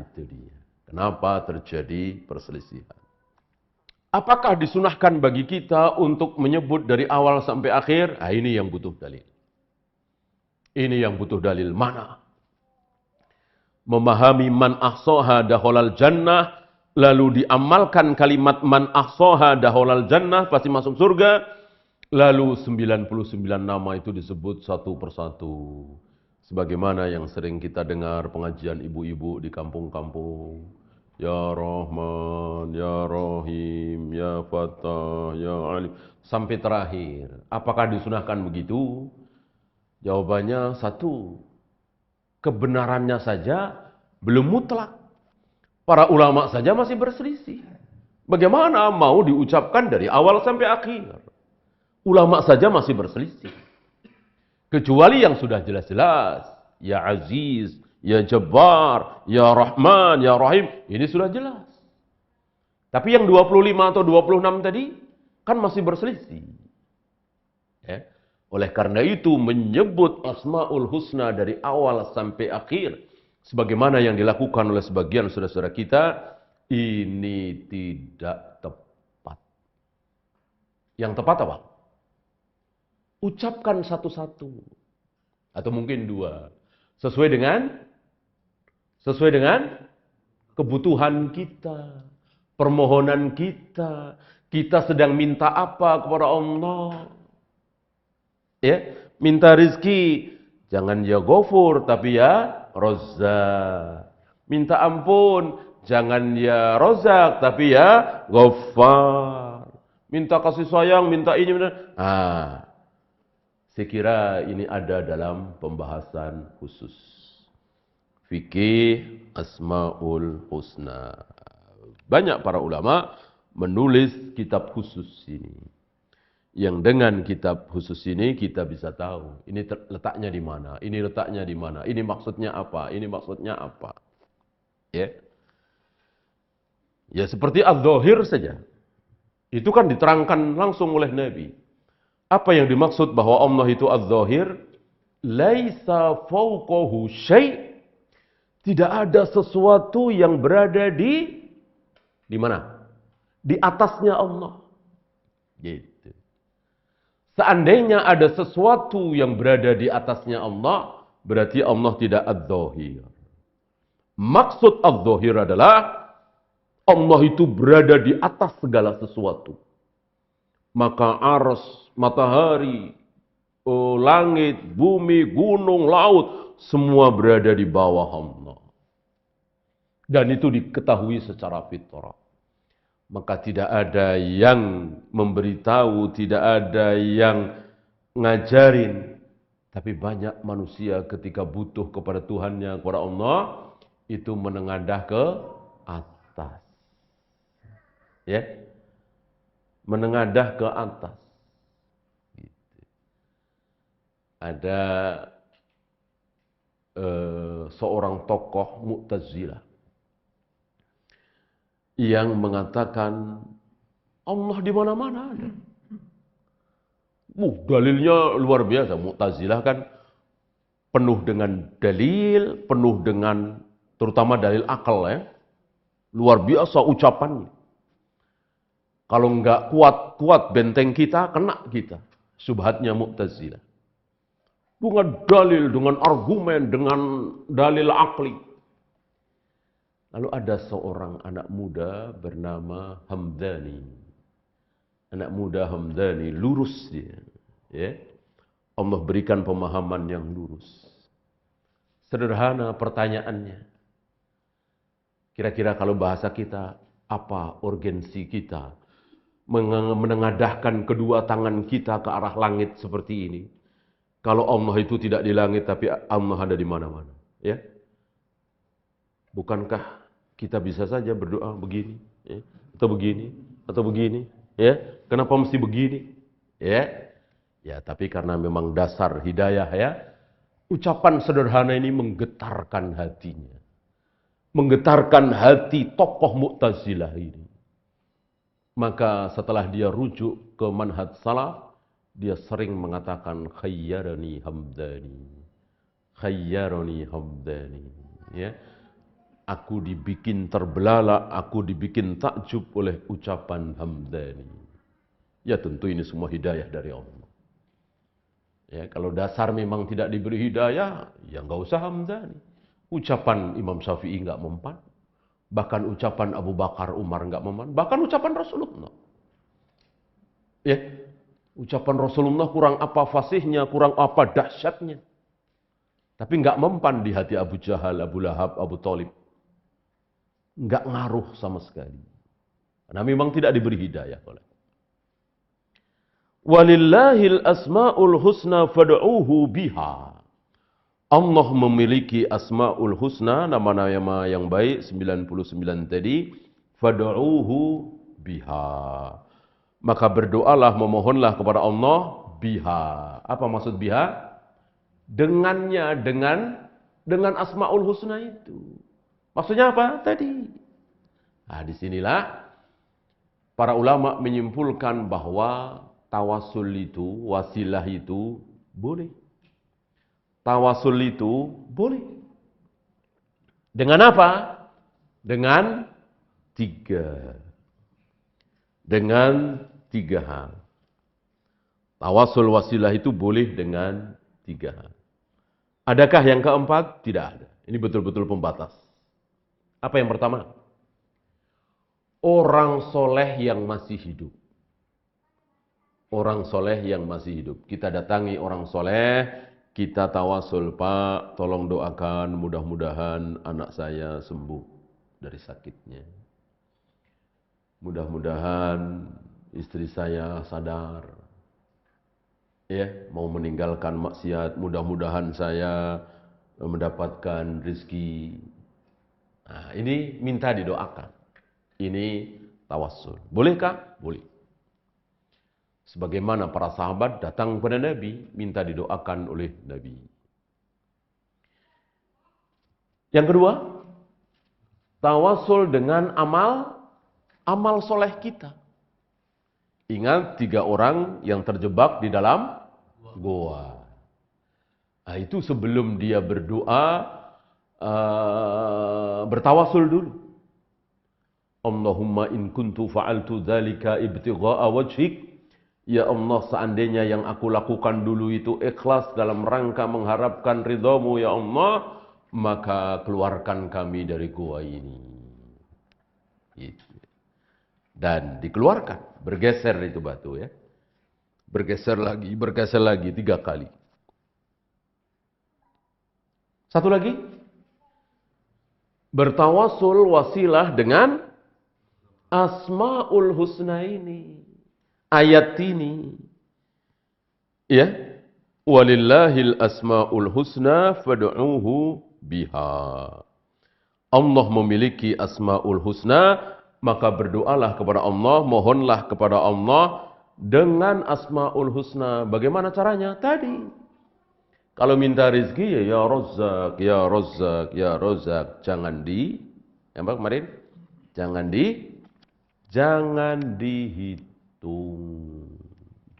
Itu dia. Kenapa terjadi perselisihan? Apakah disunahkan bagi kita untuk menyebut dari awal sampai akhir? Ini yang butuh dalil. Ini yang butuh dalil. Mana? Memahami man ahsaha dakhalal jannah, lalu diamalkan kalimat man ahsaha dakhalal jannah, pasti masuk surga. Lalu 99 nama itu disebut satu persatu. Sebagaimana yang sering kita dengar pengajian ibu-ibu di kampung-kampung. Ya Rahman, Ya Rahim, Ya Fatah, Ya Alim. Sampai terakhir. Apakah disunahkan begitu? Jawabannya 1. Kebenarannya saja belum mutlak. Para ulama saja masih berselisih. Bagaimana mau diucapkan dari awal sampai akhir? Ulama saja masih berselisih. Kecuali yang sudah jelas-jelas. Ya Aziz, Ya Jabbar, Ya Rahman, Ya Rahim. Ini sudah jelas. Tapi yang 25 atau 26 tadi, kan masih berselisih. Ya. Oleh karena itu menyebut Asmaul Husna dari awal sampai akhir, sebagaimana yang dilakukan oleh sebagian saudara-saudara kita, ini tidak tepat. Yang tepat apa? Ucapkan satu-satu. Atau mungkin dua. Sesuai dengan kebutuhan kita, permohonan kita. Kita sedang minta apa kepada Allah? Ya, minta rizki, jangan ya Ghafur, tapi ya Razzaq. Minta ampun, jangan ya Razzaq, tapi ya Ghaffar. Minta kasih sayang, minta ini, minta. Saya kira ini ada dalam pembahasan khusus. Fikih Asmaul Husna. Banyak para ulama menulis kitab khusus ini. Yang dengan kitab khusus ini kita bisa tahu ini letaknya di mana, ini letaknya di mana, ini maksudnya apa, ini maksudnya apa. Ya. Ya seperti az-zahir saja. Itu kan diterangkan langsung oleh Nabi. Apa yang dimaksud bahwa Allah itu az-zahir? Laisa fawqahu syai'. Tidak ada sesuatu yang berada di mana? Di atasnya Allah. Gitu. Seandainya ada sesuatu yang berada di atasnya Allah, berarti Allah tidak az-zahir. Maksud az-zahir adalah Allah itu berada di atas segala sesuatu. Maka arsy, matahari, langit, bumi, gunung, laut, semua berada di bawah Allah. Dan itu diketahui secara fitrah. Maka tidak ada yang memberitahu, tidak ada yang ngajarin. Tapi banyak manusia ketika butuh kepada Tuhannya, kepada Allah, itu menengadah ke atas. Ya, menengadah ke atas. Gitu. Ada seorang tokoh Mu'tazilah yang mengatakan Allah di mana-mana ada. Dalilnya luar biasa. Mu'tazilah kan penuh dengan dalil, penuh dengan terutama dalil akal ya. Luar biasa ucapannya. Kalau enggak kuat-kuat benteng kita, kena kita. Subhatnya Mu'tazilah. Dengan dalil, dengan argumen, dengan dalil akli. Lalu ada seorang anak muda bernama Hamdani. Anak muda Hamdani, lurus dia. Ya. Allah berikan pemahaman yang lurus. Sederhana pertanyaannya. Kira-kira kalau bahasa kita, apa urgensi kita? Menengadahkan kedua tangan kita ke arah langit seperti ini. Kalau Allah itu tidak di langit, tapi Allah ada di mana-mana. Ya. Bukankah kita bisa saja berdoa begini, ya? Atau begini, atau begini, ya? Kenapa mesti begini? Ya, ya. Tapi karena memang dasar hidayah, ya. Ucapan sederhana ini menggetarkan hatinya, menggetarkan hati tokoh Mu'tazilah ini. Maka setelah dia rujuk ke manhaj salaf, dia sering mengatakan khayyarani Hamdani, khayyarani Hamdani, ya. Aku dibikin terbelalak, aku dibikin takjub oleh ucapan Hamdani. Ya tentu ini semua hidayah dari Allah. Ya, kalau dasar memang tidak diberi hidayah, ya nggak usah Hamdani. Ucapan Imam Syafi'i nggak mempan. Bahkan ucapan Abu Bakar, Umar nggak mempan. Bahkan ucapan Rasulullah. Ya, ucapan Rasulullah kurang apa fasihnya, kurang apa dahsyatnya. Tapi nggak mempan di hati Abu Jahal, Abu Lahab, Abu Thalib. Enggak ngaruh sama sekali. Karena memang tidak diberi hidayah oleh. Walillahil asma'ul husna fad'uuhu biha. Allah memiliki asma'ul husna, nama-nama yang baik 99 tadi, fad'uuhu biha. Maka berdoalah, memohonlah kepada Allah biha. Apa maksud biha? Dengannya, dengan asma'ul husna itu. Maksudnya apa tadi? Nah, disinilah para ulama menyimpulkan bahwa tawasul itu, wasilah itu boleh. Tawasul itu boleh. Dengan apa? Dengan tiga. Dengan tiga hal. Tawasul wasilah itu boleh dengan tiga hal. Adakah yang keempat? Tidak ada. Ini betul-betul pembatas. Apa yang pertama? Orang soleh yang masih hidup. Orang soleh yang masih hidup. Kita datangi orang soleh, kita tawasul, Pak, tolong doakan mudah-mudahan anak saya sembuh dari sakitnya. Mudah-mudahan istri saya sadar. Ya, mau meninggalkan maksiat, mudah-mudahan saya mendapatkan rezeki. Nah, ini minta didoakan. Ini tawassul. Bolehkah? Boleh. Sebagaimana para sahabat datang kepada Nabi, minta didoakan oleh Nabi. Yang kedua, tawassul dengan amal soleh kita. Ingat 3 orang yang terjebak di dalam goa. Nah, itu sebelum dia berdoa, bertawasul dulu. Allahumma in kuntu fa'altu dzalika ibtigha'a wajhik. Ya Allah, seandainya yang aku lakukan dulu itu ikhlas dalam rangka mengharapkan ridhamu ya Allah, maka keluarkan kami dari goa ini. Gitu. Dan dikeluarkan, bergeser itu batu ya. Bergeser lagi 3 kali. Satu lagi, bertawasul wasilah dengan Asmaul Husna ini. Ayat ini. Ya. Walillahil asmaul husna fad'uuhu biha. Allah memiliki asmaul husna, maka berdoalah kepada Allah, mohonlah kepada Allah dengan asmaul husna. Bagaimana caranya? Tadi. Kalau minta rezeki ya Razzaq, ya Razzaq, ya Razzaq. Jangan apa kemarin? Jangan dihitung.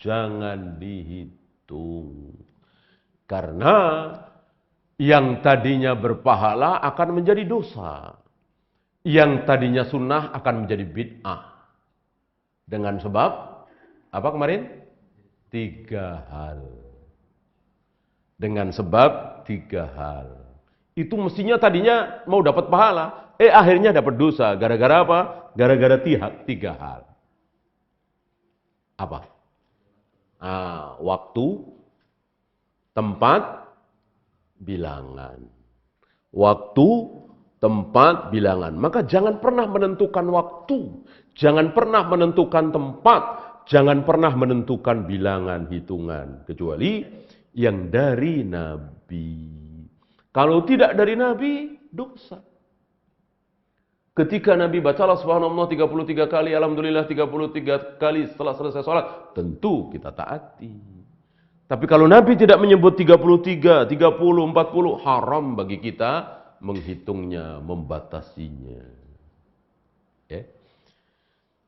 Jangan dihitung. Karena yang tadinya berpahala akan menjadi dosa. Yang tadinya sunnah akan menjadi bid'ah. Dengan sebab, apa kemarin? 3 hal. Dengan sebab 3 hal. Itu mestinya tadinya mau dapat pahala. Akhirnya dapat dosa. Gara-gara apa? Gara-gara 3 hal. Apa? Waktu, tempat, bilangan. Waktu, tempat, bilangan. Maka jangan pernah menentukan waktu. Jangan pernah menentukan tempat. Jangan pernah menentukan bilangan, hitungan. Kecuali yang dari Nabi. Kalau tidak dari Nabi, dosa. Ketika Nabi bacalah subhanallah 33 kali, alhamdulillah 33 kali setelah selesai sholat, tentu kita taati. Tapi kalau Nabi tidak menyebut 33, 30, 40, haram bagi kita menghitungnya, membatasinya. Ya.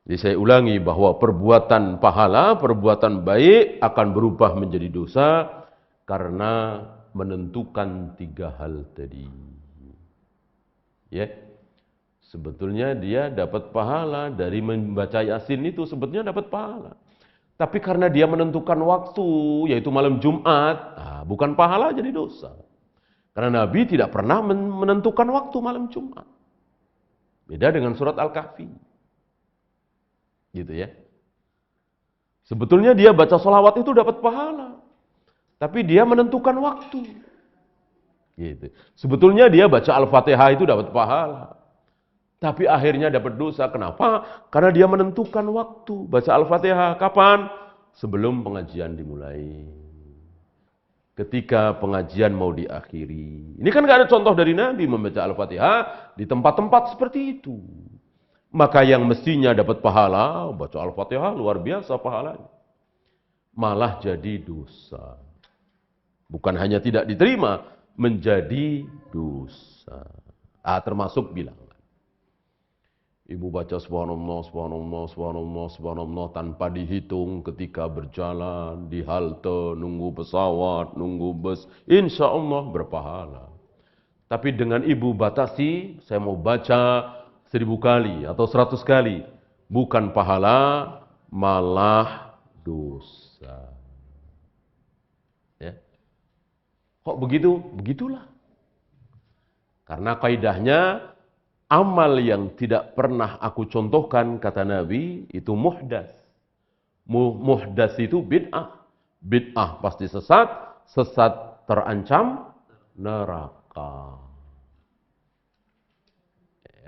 Jadi saya ulangi bahwa perbuatan pahala, perbuatan baik akan berubah menjadi dosa karena menentukan 3 hal tadi. Ya. Sebetulnya dia dapat pahala dari membaca Yasin itu, sebetulnya dapat pahala. Tapi karena dia menentukan waktu, yaitu malam Jumat, bukan pahala jadi dosa. Karena Nabi tidak pernah menentukan waktu malam Jumat. Beda dengan surat Al-Kahfi. Gitu ya. Sebetulnya dia baca sholawat itu dapat pahala. Tapi dia menentukan waktu. Gitu. Sebetulnya dia baca Al-Fatihah itu dapat pahala. Tapi akhirnya dapat dosa. Kenapa? Karena dia menentukan waktu. Baca Al-Fatihah kapan? Sebelum pengajian dimulai. Ketika pengajian mau diakhiri. Ini kan gak ada contoh dari Nabi membaca Al-Fatihah di tempat-tempat seperti itu. Maka yang mestinya dapat pahala, baca Al-Fatihah luar biasa pahalanya. Malah jadi dosa. Bukan hanya tidak diterima, menjadi dosa. Termasuk bilangan. Ibu baca subhanallah, subhanallah, subhanallah, subhanallah tanpa dihitung ketika berjalan, di halte, nunggu pesawat, nunggu bus. Insya Allah berpahala. Tapi dengan ibu batasi, saya mau baca 1000 kali atau 100 kali. Bukan pahala, malah dosa. Ya. Kok begitu? Begitulah. Karena kaidahnya, amal yang tidak pernah aku contohkan, kata Nabi, itu muhdas. Muhdas itu bid'ah. Bid'ah pasti sesat, sesat terancam neraka.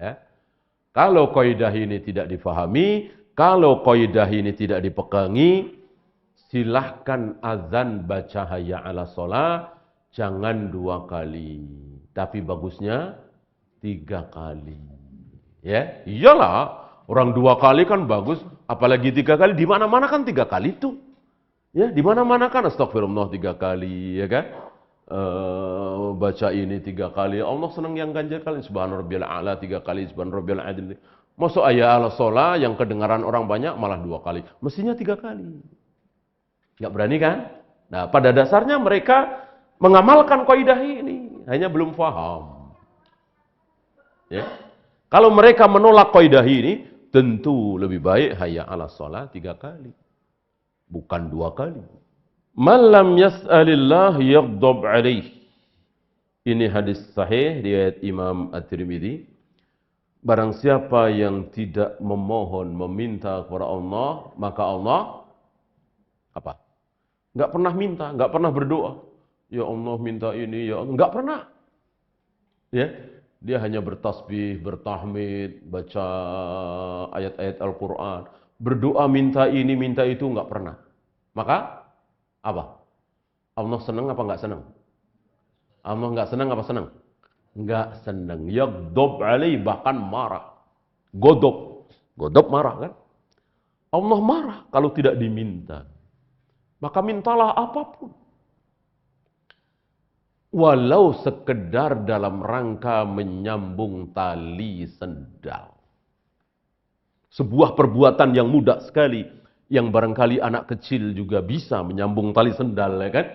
Ya. Kalau kaidah ini tidak difahami, kalau kaidah ini tidak dipegangi, silahkan azan baca hayya ala sholat, jangan 2 kali. Tapi bagusnya 3 kali. Ya, iyalah. Orang 2 kali kan bagus, apalagi 3 kali. Di mana-mana kan 3 kali tuh. Ya, di mana-mana kan astagfirullah 3 kali, ya kan? Baca ini 3 kali. Allah senang yang ganjil kali. Subhana rabbiyal a'la 3 kali, subhana rabbiyal adil. Masuk ayat ala sholat yang kedengaran orang banyak malah 2 kali. Mestinya 3 kali. Nggak berani kan? Nah, pada dasarnya mereka mengamalkan kaidah ini, hanya belum paham. Ya. Kalau mereka menolak kaidah ini, tentu lebih baik hayya ala sholat 3 kali. Bukan 2 kali. Man lam yas'alillah yaghdab alaih. Ini hadis sahih riwayat Imam At-Tirmidzi. Barang siapa yang tidak memohon, meminta kepada Allah, maka Allah apa? Enggak pernah minta, enggak pernah berdoa. Ya Allah minta ini, ya Allah. Enggak pernah. Ya, dia hanya bertasbih, bertahmid, baca ayat-ayat Al-Quran. Berdoa minta ini, minta itu, enggak pernah. Maka, apa? Allah senang apa enggak senang? Allah enggak senang apa senang? Enggak senang. Yaghdab alaih, bahkan marah. Godop. Godop marah kan? Allah marah kalau tidak diminta. Maka mintalah apapun. Walau sekedar dalam rangka menyambung tali sendal. Sebuah perbuatan yang mudah sekali, yang barangkali anak kecil juga bisa menyambung tali sendal, ya kan?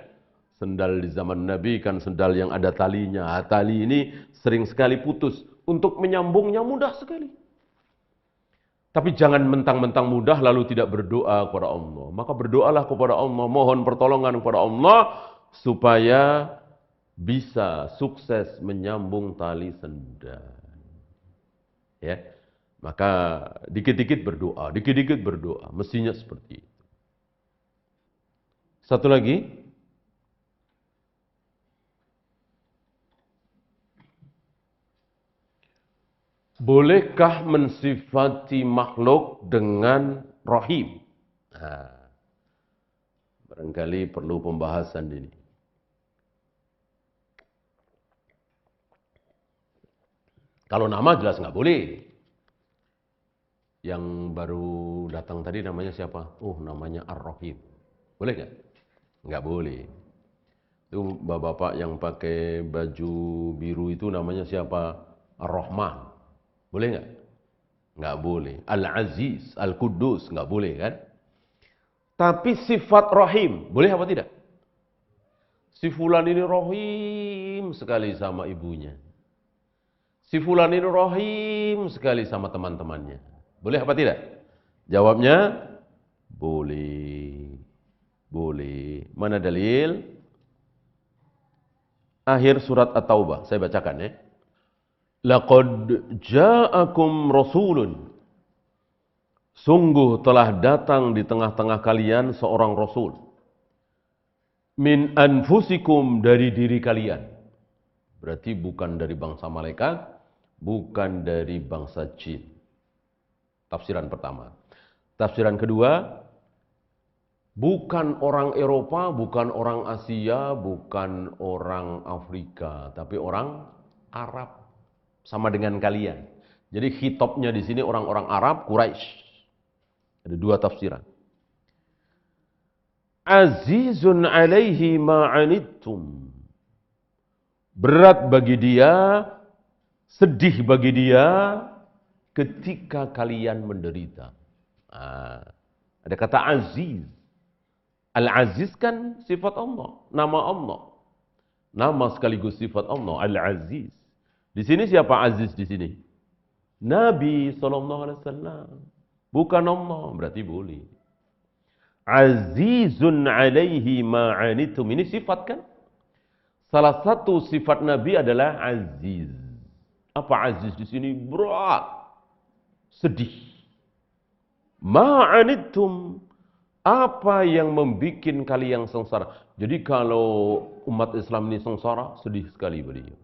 Sendal di zaman Nabi kan sendal yang ada talinya. Tali ini sering sekali putus. Untuk menyambungnya mudah sekali. Tapi jangan mentang-mentang mudah lalu tidak berdoa kepada Allah. Maka berdoalah kepada Allah, mohon pertolongan kepada Allah supaya bisa sukses menyambung tali sendal. Ya. Maka dikit-dikit berdoa, dikit-dikit berdoa, mestinya seperti itu. Satu lagi. Bolehkah mensifati makhluk dengan rahim? Nah, barangkali perlu pembahasan ini. Kalau nama jelas nggak boleh. Yang baru datang tadi namanya siapa? Namanya Ar-Rahim. Boleh nggak? Nggak boleh. Itu bapak-bapak yang pakai baju biru itu namanya siapa? Ar-Rahman. Boleh nggak? Nggak boleh. Al-Aziz, Al-Quddus, nggak boleh kan? Tapi sifat rahim, boleh apa tidak? Si fulan ini rahim sekali sama ibunya. Si fulan ini rahim sekali sama teman-temannya. Boleh apa tidak? Jawabnya, boleh. Boleh. Mana dalil? Akhir surat At-Taubah, saya bacakan ya. Laqad ja'akum rasulun. Sungguh telah datang di tengah-tengah kalian seorang rasul. Min anfusikum, dari diri kalian. Berarti bukan dari bangsa malaikat, bukan dari bangsa jin. Tafsiran pertama. Tafsiran kedua, bukan orang Eropa, bukan orang Asia, bukan orang Afrika, tapi orang Arab. Sama dengan kalian. Jadi khitabnya di sini orang-orang Arab, Quraisy. Ada 2 tafsiran. Azizun alaihi ma'anittum. Berat bagi dia, sedih bagi dia, ketika kalian menderita. Ada kata aziz. Al-aziz kan sifat Allah, nama Allah. Nama sekaligus sifat Allah, Al-Aziz. Di sini siapa aziz di sini? Nabi SAW. Bukan Allah, berarti boleh. Azizun alaihi ma'anitum. Ini sifat kan? Salah satu sifat Nabi adalah aziz. Apa aziz di sini? Berat. Sedih. Ma'anitum. Apa yang membuat kalian sengsara? Jadi kalau umat Islam ini sengsara, sedih sekali beliau.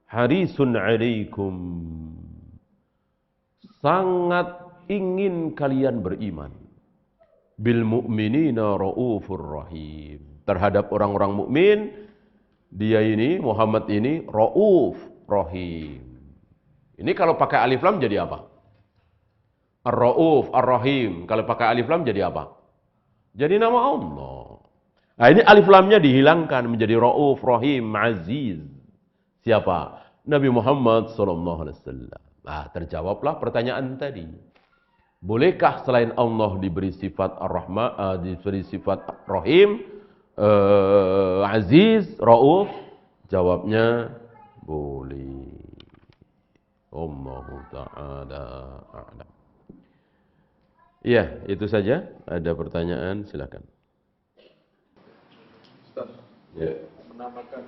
Harisun alaikum. Sangat ingin kalian beriman. Bil mu'minina ra'ufur rahim. Terhadap orang-orang mukmin, dia ini, Muhammad ini, ra'uf rahim. Ini kalau pakai alif lam jadi apa? Ar-ra'uf, ar-rahim. Kalau pakai alif lam jadi apa? Jadi nama Allah. Nah ini alif lamnya dihilangkan menjadi Ra'uf, Rahim, Aziz. Siapa? Nabi Muhammad SAW. Nah terjawablah pertanyaan tadi. Bolehkah selain Allah diberi sifat Ar-Rahman, diberi sifat Rahim, Aziz, Ra'uf? Jawabnya boleh. Allahu ta'ala a'lam. Iya, itu saja. Ada pertanyaan, silakan. Ustaz, Ya. menamakan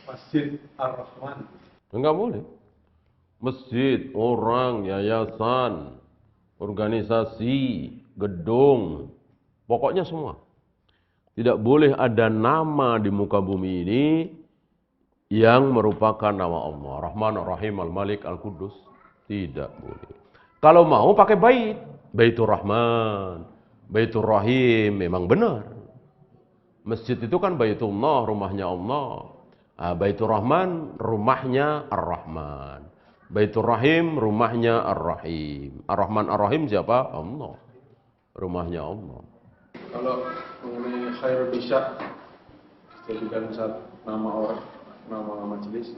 Masjid Ar-Rahman. Enggak boleh. Masjid, orang, yayasan, organisasi, gedung, pokoknya semua. Tidak boleh ada nama di muka bumi ini yang merupakan nama Allah. Rahman, Ar-Rahim, Al-Malik, Al-Qudus. Tidak boleh. Kalau mau pakai bait, Baitur Rahman, Baitur Rahim, memang benar. Masjid itu kan Baitullah, rumahnya Allah. Baitur Rahman, rumahnya Ar-Rahman. Baitur Rahim, rumahnya Ar-Rahim. Ar-Rahman, Ar-Rahim siapa? Allah. Rumahnya Allah. Kalau mengenai Khairul Nisa, jadikan nama orang, nama majelis.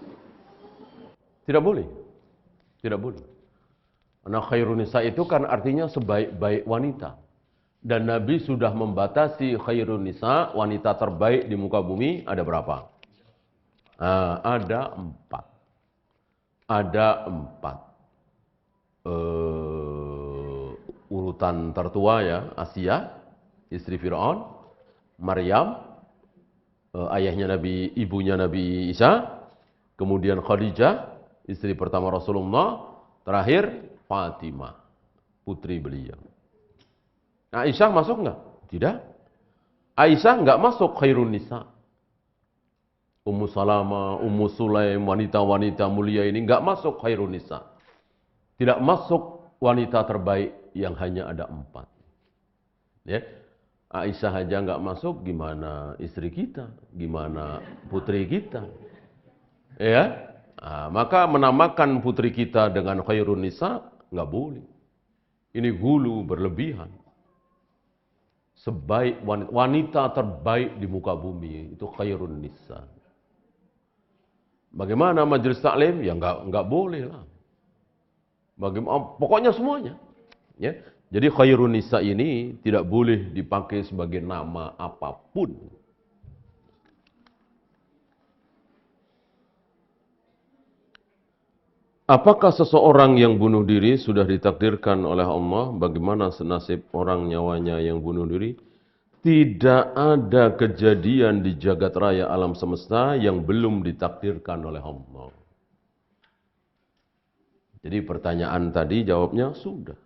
Tidak boleh. Tidak boleh. Karena khairun nisa itu kan artinya sebaik-baik wanita. Dan Nabi sudah membatasi khairun nisa, wanita terbaik di muka bumi, ada berapa? Ada 4. Ada 4. Urutan tertua ya, Asia, istri Fir'aun, Maryam, ayahnya Nabi, ibunya Nabi Isa, kemudian Khadijah, istri pertama Rasulullah, terakhir Fatimah, putri beliau. Aisyah masuk enggak? Tidak. Aisyah enggak masuk khairun nisa. Ummu Salamah, Ummu Sulaim, wanita-wanita mulia ini enggak masuk khairun nisa. Tidak masuk wanita terbaik yang hanya ada 4. Ya. Aisyah aja enggak masuk, gimana istri kita? Gimana putri kita? Ya. Maka menamakan putri kita dengan khairun nisa nggak boleh. Ini gulu berlebihan. Sebaik wanita terbaik di muka bumi itu khairun nisa. Bagaimana majelis taklim? Ya nggak boleh lah. Bagaimana? Pokoknya semuanya. Ya. Jadi khairun nisa ini tidak boleh dipakai sebagai nama apapun. Apakah seseorang yang bunuh diri sudah ditakdirkan oleh Allah? Bagaimana senasib orang nyawanya yang bunuh diri? Tidak ada kejadian di jagat raya alam semesta yang belum ditakdirkan oleh Allah. Jadi pertanyaan tadi jawabnya sudah.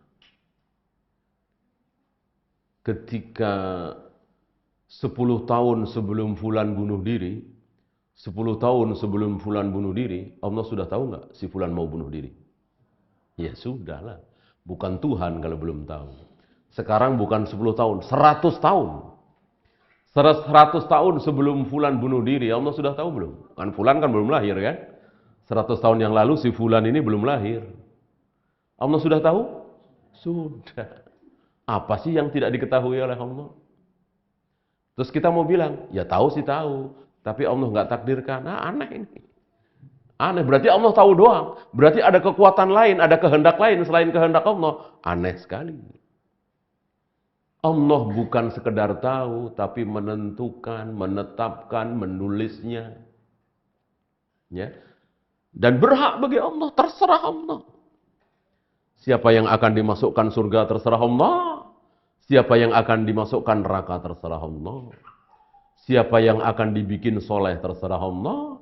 Ketika 10 tahun sebelum fulan bunuh diri, 10 tahun sebelum fulan bunuh diri, Allah sudah tahu nggak si fulan mau bunuh diri? Ya sudahlah. Bukan Tuhan kalau belum tahu. Sekarang bukan 10 tahun, 100 tahun. 100 tahun sebelum fulan bunuh diri, Allah sudah tahu belum? Kan fulan kan belum lahir kan? 100 tahun yang lalu si fulan ini belum lahir. Allah sudah tahu? Sudah. Apa sih yang tidak diketahui oleh Allah? Terus kita mau bilang, ya tahu sih tahu. Tapi Allah nggak takdirkan. Aneh ini. Aneh, berarti Allah tahu doang. Berarti ada kekuatan lain, ada kehendak lain selain kehendak Allah. Aneh sekali. Allah bukan sekedar tahu, tapi menentukan, menetapkan, menulisnya. Ya. Dan berhak bagi Allah, terserah Allah. Siapa yang akan dimasukkan surga terserah Allah. Siapa yang akan dimasukkan neraka terserah Allah. Siapa yang akan dibikin soleh terserah Allah.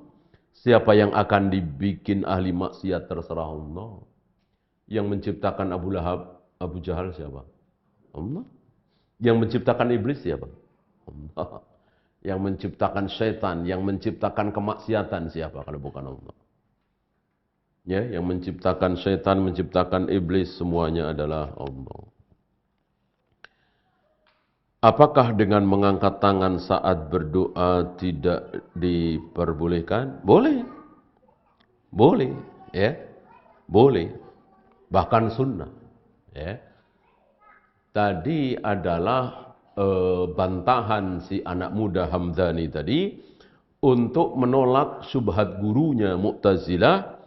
Siapa yang akan dibikin ahli maksiat terserah Allah. Yang menciptakan Abu Lahab, Abu Jahal siapa? Allah. Yang menciptakan iblis siapa? Allah. Yang menciptakan syaitan, yang menciptakan kemaksiatan siapa kalau bukan Allah? Ya, yang menciptakan syaitan, menciptakan iblis semuanya adalah Allah. Apakah dengan mengangkat tangan saat berdoa tidak diperbolehkan? Boleh. Boleh, ya. Boleh. Bahkan sunnah, ya. Tadi adalah bantahan si anak muda Hamdani tadi untuk menolak syubhat gurunya Mu'tazilah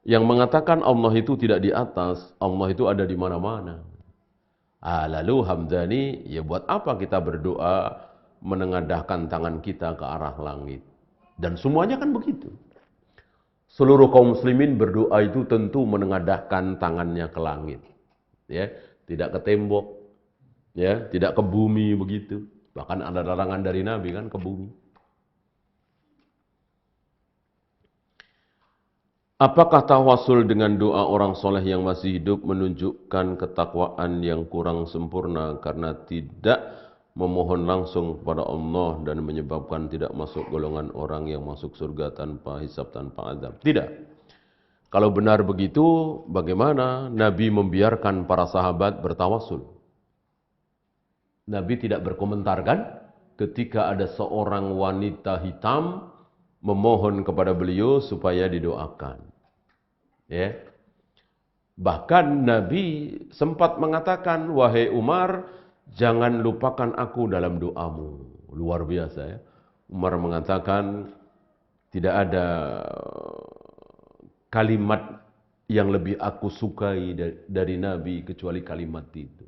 yang mengatakan Allah itu tidak di atas, Allah itu ada di mana-mana. Lalu Hamdani, ya buat apa kita berdoa menengadahkan tangan kita ke arah langit? Dan semuanya kan begitu. Seluruh kaum muslimin berdoa itu tentu menengadahkan tangannya ke langit. Ya, tidak ke tembok, ya, tidak ke bumi begitu. Bahkan ada larangan dari Nabi kan ke bumi. Apakah tawasul dengan doa orang soleh yang masih hidup menunjukkan ketakwaan yang kurang sempurna karena tidak memohon langsung kepada Allah dan menyebabkan tidak masuk golongan orang yang masuk surga tanpa hisab, tanpa azab? Tidak. Kalau benar begitu, bagaimana Nabi membiarkan para sahabat bertawasul? Nabi tidak berkomentar kan ketika ada seorang wanita hitam memohon kepada beliau supaya didoakan. Ya. Bahkan Nabi sempat mengatakan, wahai Umar, jangan lupakan aku dalam doamu. Luar biasa ya. Umar mengatakan, tidak ada kalimat yang lebih aku sukai dari Nabi kecuali kalimat itu.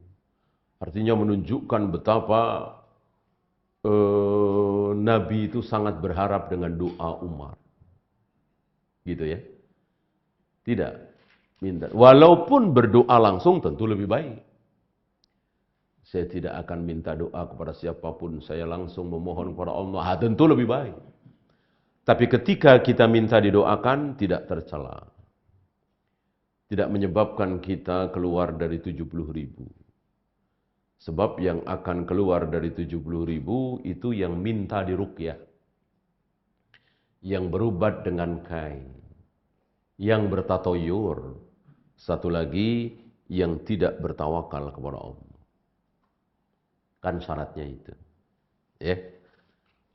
Artinya menunjukkan betapa Nabi itu sangat berharap dengan doa Umar. Gitu ya. Tidak. Minta. Walaupun berdoa langsung tentu lebih baik. Saya tidak akan minta doa kepada siapapun. Saya langsung memohon kepada Allah. Tentu lebih baik. Tapi ketika kita minta didoakan, tidak tercela. Tidak menyebabkan kita keluar dari 70.000. Sebab yang akan keluar dari 70.000 itu yang minta diruqyah. Yang berubat dengan kain. Yang bertatoyur. Satu lagi yang tidak bertawakal kepada Allah. Kan syaratnya itu. Ya.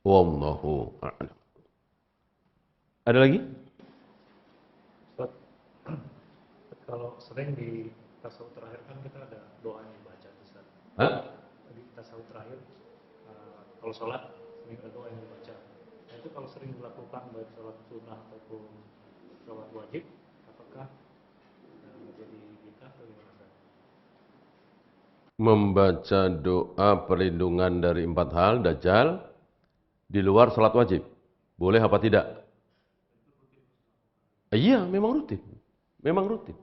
Wallahu a'lam. Ada lagi? Kalau sering di tasawuf terakhir kan kita ada doa yang dibaca. Di tasawuf terakhir, kalau sholat sering ada doa yang dibaca. Nah, itu kalau sering dilakukan baik sholat sunnah ataupun sholat wajib, apakah menjadi bid'ah atau gimana? Membaca doa perlindungan dari 4 hal, Dajjal, di luar sholat wajib. Boleh apa tidak? Iya, memang rutin. Memang rutin.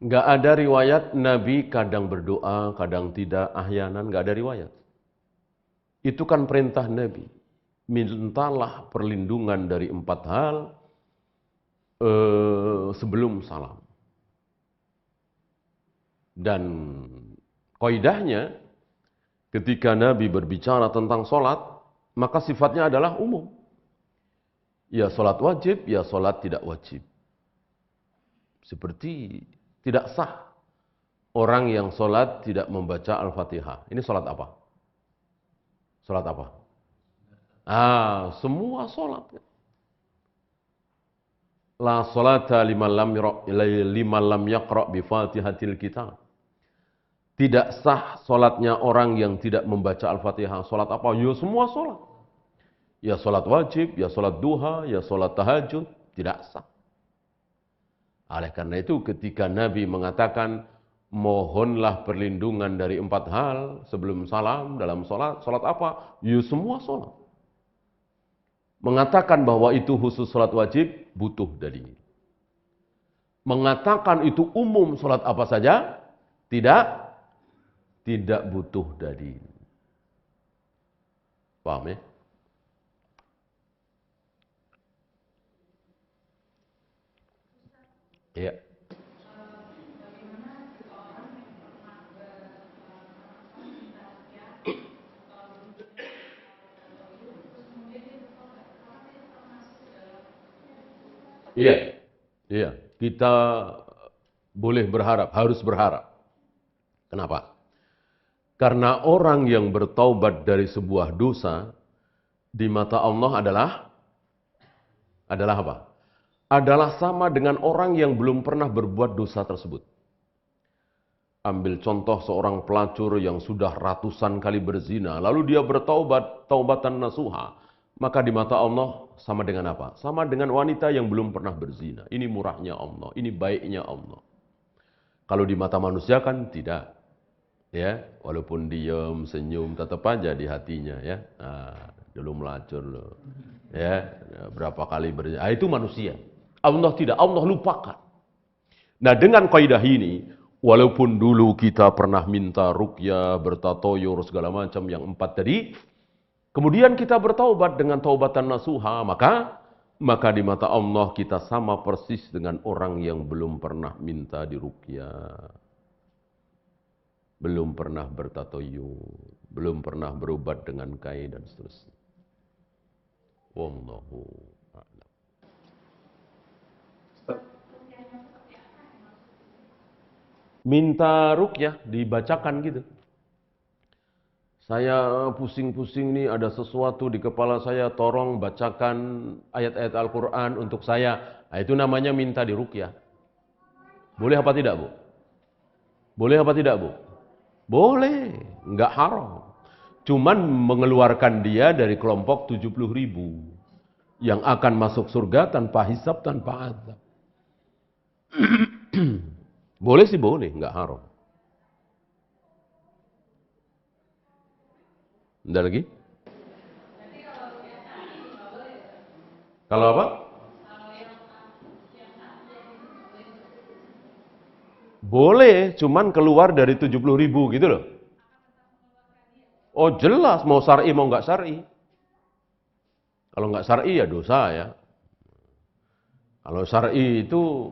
Nggak ada riwayat Nabi kadang berdoa, kadang tidak, ahyanan, nggak ada riwayat. Itu kan perintah Nabi. Mintalah perlindungan dari 4 hal sebelum salam. Dan kaidahnya ketika Nabi berbicara tentang sholat, maka sifatnya adalah umum. Ya sholat wajib, ya sholat tidak wajib. Seperti tidak sah orang yang sholat tidak membaca Al-Fatihah. Ini sholat apa? Sholat apa? Semua sholat. La sholata liman lam yaqra' bi Fatihatil Kitab. Tidak sah sholatnya orang yang tidak membaca Al-Fatihah. Sholat apa? Ya semua sholat. Ya sholat wajib, ya sholat duha, ya sholat tahajud, tidak sah. Oleh karena itu ketika Nabi mengatakan mohonlah perlindungan dari 4 hal sebelum salam dalam sholat. Sholat apa? Ya semua sholat. Mengatakan bahwa itu khusus sholat wajib, butuh dalil. Mengatakan itu umum sholat apa saja, tidak butuh dalil. Paham ya? Iya. Iya, iya. Kita boleh berharap, harus berharap. Kenapa? Karena orang yang bertaubat dari sebuah dosa di mata Allah adalah apa? Adalah sama dengan orang yang belum pernah berbuat dosa tersebut. Ambil contoh seorang pelacur yang sudah ratusan kali berzina, lalu dia bertaubat, taubatan nasuha. Maka di mata Allah sama dengan apa? Sama dengan wanita yang belum pernah berzina. Ini murahnya Allah, ini baiknya Allah. Kalau di mata manusia kan tidak. Ya, walaupun diam, senyum, tetap aja di hatinya ya. Nah, dulu melacur loh. Ya, berapa kali berzina. Nah, itu manusia. Allah tidak, Allah lupakan. Nah, dengan kaidah ini, walaupun dulu kita pernah minta ruqyah, bertatoyur segala macam yang 4 tadi, kemudian kita bertaubat dengan taubatan nasuha, maka di mata Allah kita sama persis dengan orang yang belum pernah minta diruqyah. Belum pernah bertatoyur, belum pernah berobat dengan kain dan seterusnya. Wallahu a'lam. Minta ruqyah dibacakan gitu. Saya pusing-pusing nih, ada sesuatu di kepala saya, tolong bacakan ayat-ayat Al-Quran untuk saya. Nah, itu namanya minta diruqyah. Boleh apa tidak, Bu? Boleh apa tidak, Bu? Boleh, enggak haram. Cuman mengeluarkan dia dari kelompok 70.000 yang akan masuk surga tanpa hisab, tanpa azab. Boleh sih boleh, enggak haram. Ada lagi? Kalau apa? Boleh, cuman keluar dari 70.000 gitu loh. Oh jelas, mau syar'i mau nggak syar'i. Kalau nggak syar'i ya dosa ya. Kalau syar'i itu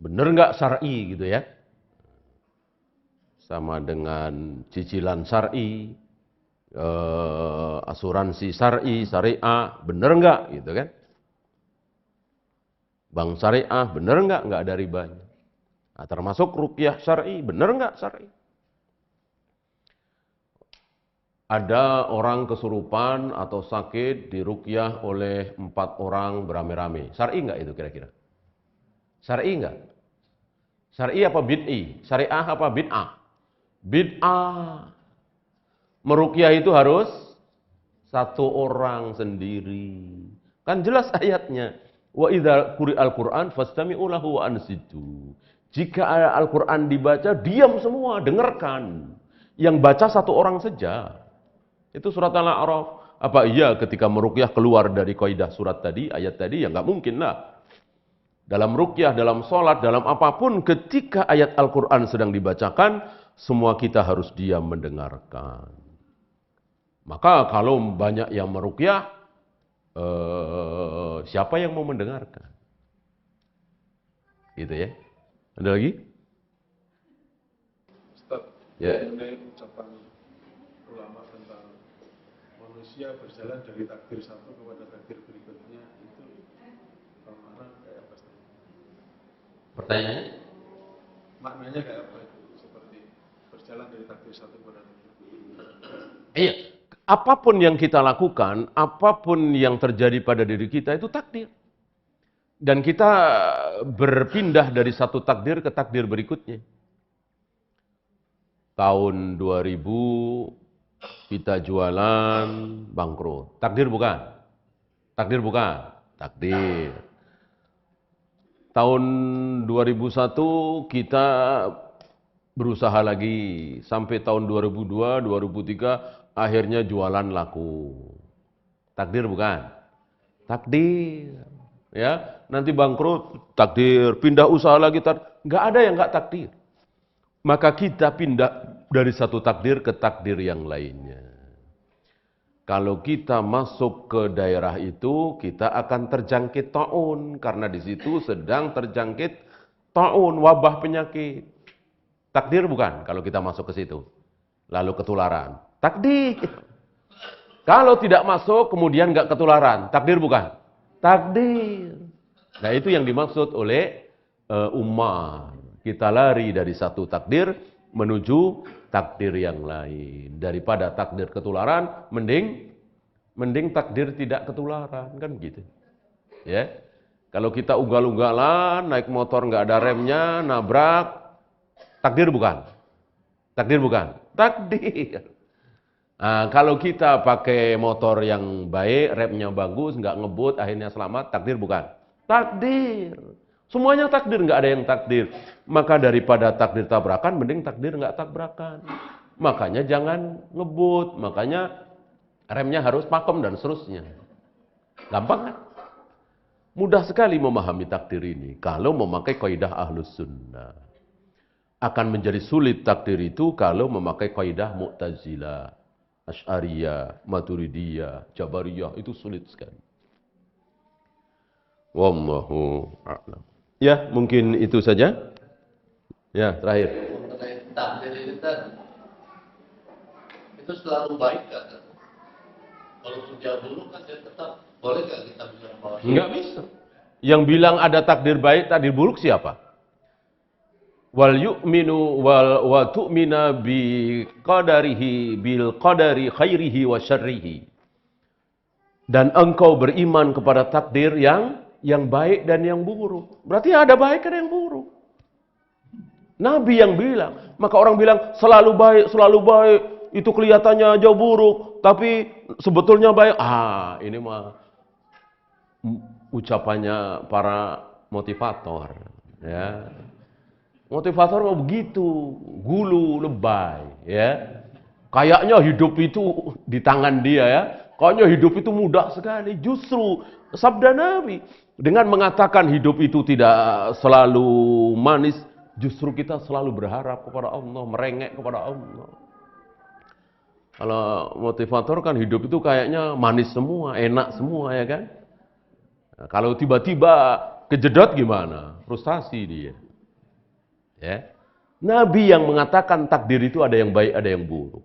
bener nggak syar'i gitu ya. Sama dengan cicilan syar'i, asuransi syar'i, syariah, bener nggak gitu kan? Bank syariah, bener nggak ada ribanya. Nah, termasuk ruqyah syar'i, bener nggak syar'i? Ada orang kesurupan atau sakit diruqyah oleh 4 orang beramai-ramai. Syar'i nggak itu kira-kira? Syar'i nggak? Syar'i apa bid'i? Syariah apa bid'ah? Bid'ah. Meruqyah itu harus 1 orang sendiri. Kan jelas ayatnya. Wa idza quri'al Qur'an fastami'u lahu wa ansitu. Jika Al-Qur'an dibaca, diam semua, dengarkan. Yang baca 1 orang saja. Itu surat Al-A'raf. Apa iya ketika meruqyah keluar dari kaidah surat tadi, ayat tadi? Ya nggak mungkin lah. Dalam ruqyah, dalam sholat, dalam apapun, ketika ayat Al-Quran sedang dibacakan, semua kita harus diam mendengarkan. Maka kalau banyak yang meruqyah, siapa yang mau mendengarkan? Gitu ya. Ada lagi? Ustaz, Ya. mengenai ucapan ulama tentang manusia berjalan dari takdir satu kepada takdir berikutnya, itu makna kayak apa? Ustaz? Pertanyaannya? Maknanya kayak apa itu? Seperti berjalan dari takdir satu kepada takdir berikutnya. Iya. Apapun yang kita lakukan, apapun yang terjadi pada diri kita itu takdir. Dan kita berpindah dari satu takdir ke takdir berikutnya. Tahun 2000 kita jualan bangkrut. Takdir bukan? Takdir bukan? Takdir. Tahun 2001 kita berusaha lagi. Sampai tahun 2002, 2003 akhirnya jualan laku. Takdir bukan? Takdir. Ya, nanti bangkrut, takdir. Pindah usaha lagi, nggak ada yang nggak takdir. Maka kita pindah dari satu takdir ke takdir yang lainnya. Kalau kita masuk ke daerah itu, kita akan terjangkit taun. Karena di situ sedang terjangkit taun, wabah penyakit. Takdir bukan kalau kita masuk ke situ. Lalu ketularan. Takdir. Kalau tidak masuk, kemudian nggak ketularan. Takdir bukan? Takdir. Nah itu yang dimaksud oleh Umar. Kita lari dari satu takdir menuju takdir yang lain. Daripada takdir ketularan, mending takdir tidak ketularan, kan gitu. Ya. Kalau kita ugal-ugalan, naik motor nggak ada remnya, nabrak, takdir bukan? Takdir bukan? Takdir. Nah, kalau kita pakai motor yang baik, remnya bagus, nggak ngebut, akhirnya selamat, takdir bukan? Takdir. Semuanya takdir, nggak ada yang takdir. Maka daripada takdir tabrakan, mending takdir nggak tabrakan. Makanya jangan ngebut, makanya remnya harus pakem dan seterusnya. Gampang kan? Mudah sekali memahami takdir ini. Kalau memakai kaidah ahlus sunnah. Akan menjadi sulit takdir itu kalau memakai kaidah Mu'tazilah, Asy'ariyah, Maturidiyah, Jabariyah. Itu sulit sekali. Wallahu a'lam. Ya, mungkin itu saja. Ya, terakhir. Mengenai takdir ini kan, itu selalu baik kan? Kalau sejak dulu kan dia tetap, boleh nggak kita bisa membawa? Enggak bisa. Yang bilang ada takdir baik, takdir buruk siapa? Wal yu'minu wa tu'mina bi qadarihi bil qadari khairihi wa syarrihi. Dan engkau beriman kepada takdir yang baik dan yang buruk. Berarti ada baik dan yang buruk. Nabi yang bilang, maka orang bilang selalu baik, itu kelihatannya jauh buruk, tapi sebetulnya baik. Ini mah ucapannya para motivator, ya. Motivator mau begitu, gulu, lebay, ya. Kayaknya hidup itu di tangan dia, ya. Kayaknya hidup itu mudah sekali. Justru sabda Nabi dengan mengatakan hidup itu tidak selalu manis, justru kita selalu berharap kepada Allah, merengek kepada Allah. Kalau motivator kan hidup itu kayaknya manis semua, enak semua, ya kan? Nah, kalau tiba-tiba kejedot gimana? Frustasi dia. Ya. Nabi yang mengatakan takdir itu ada yang baik, ada yang buruk.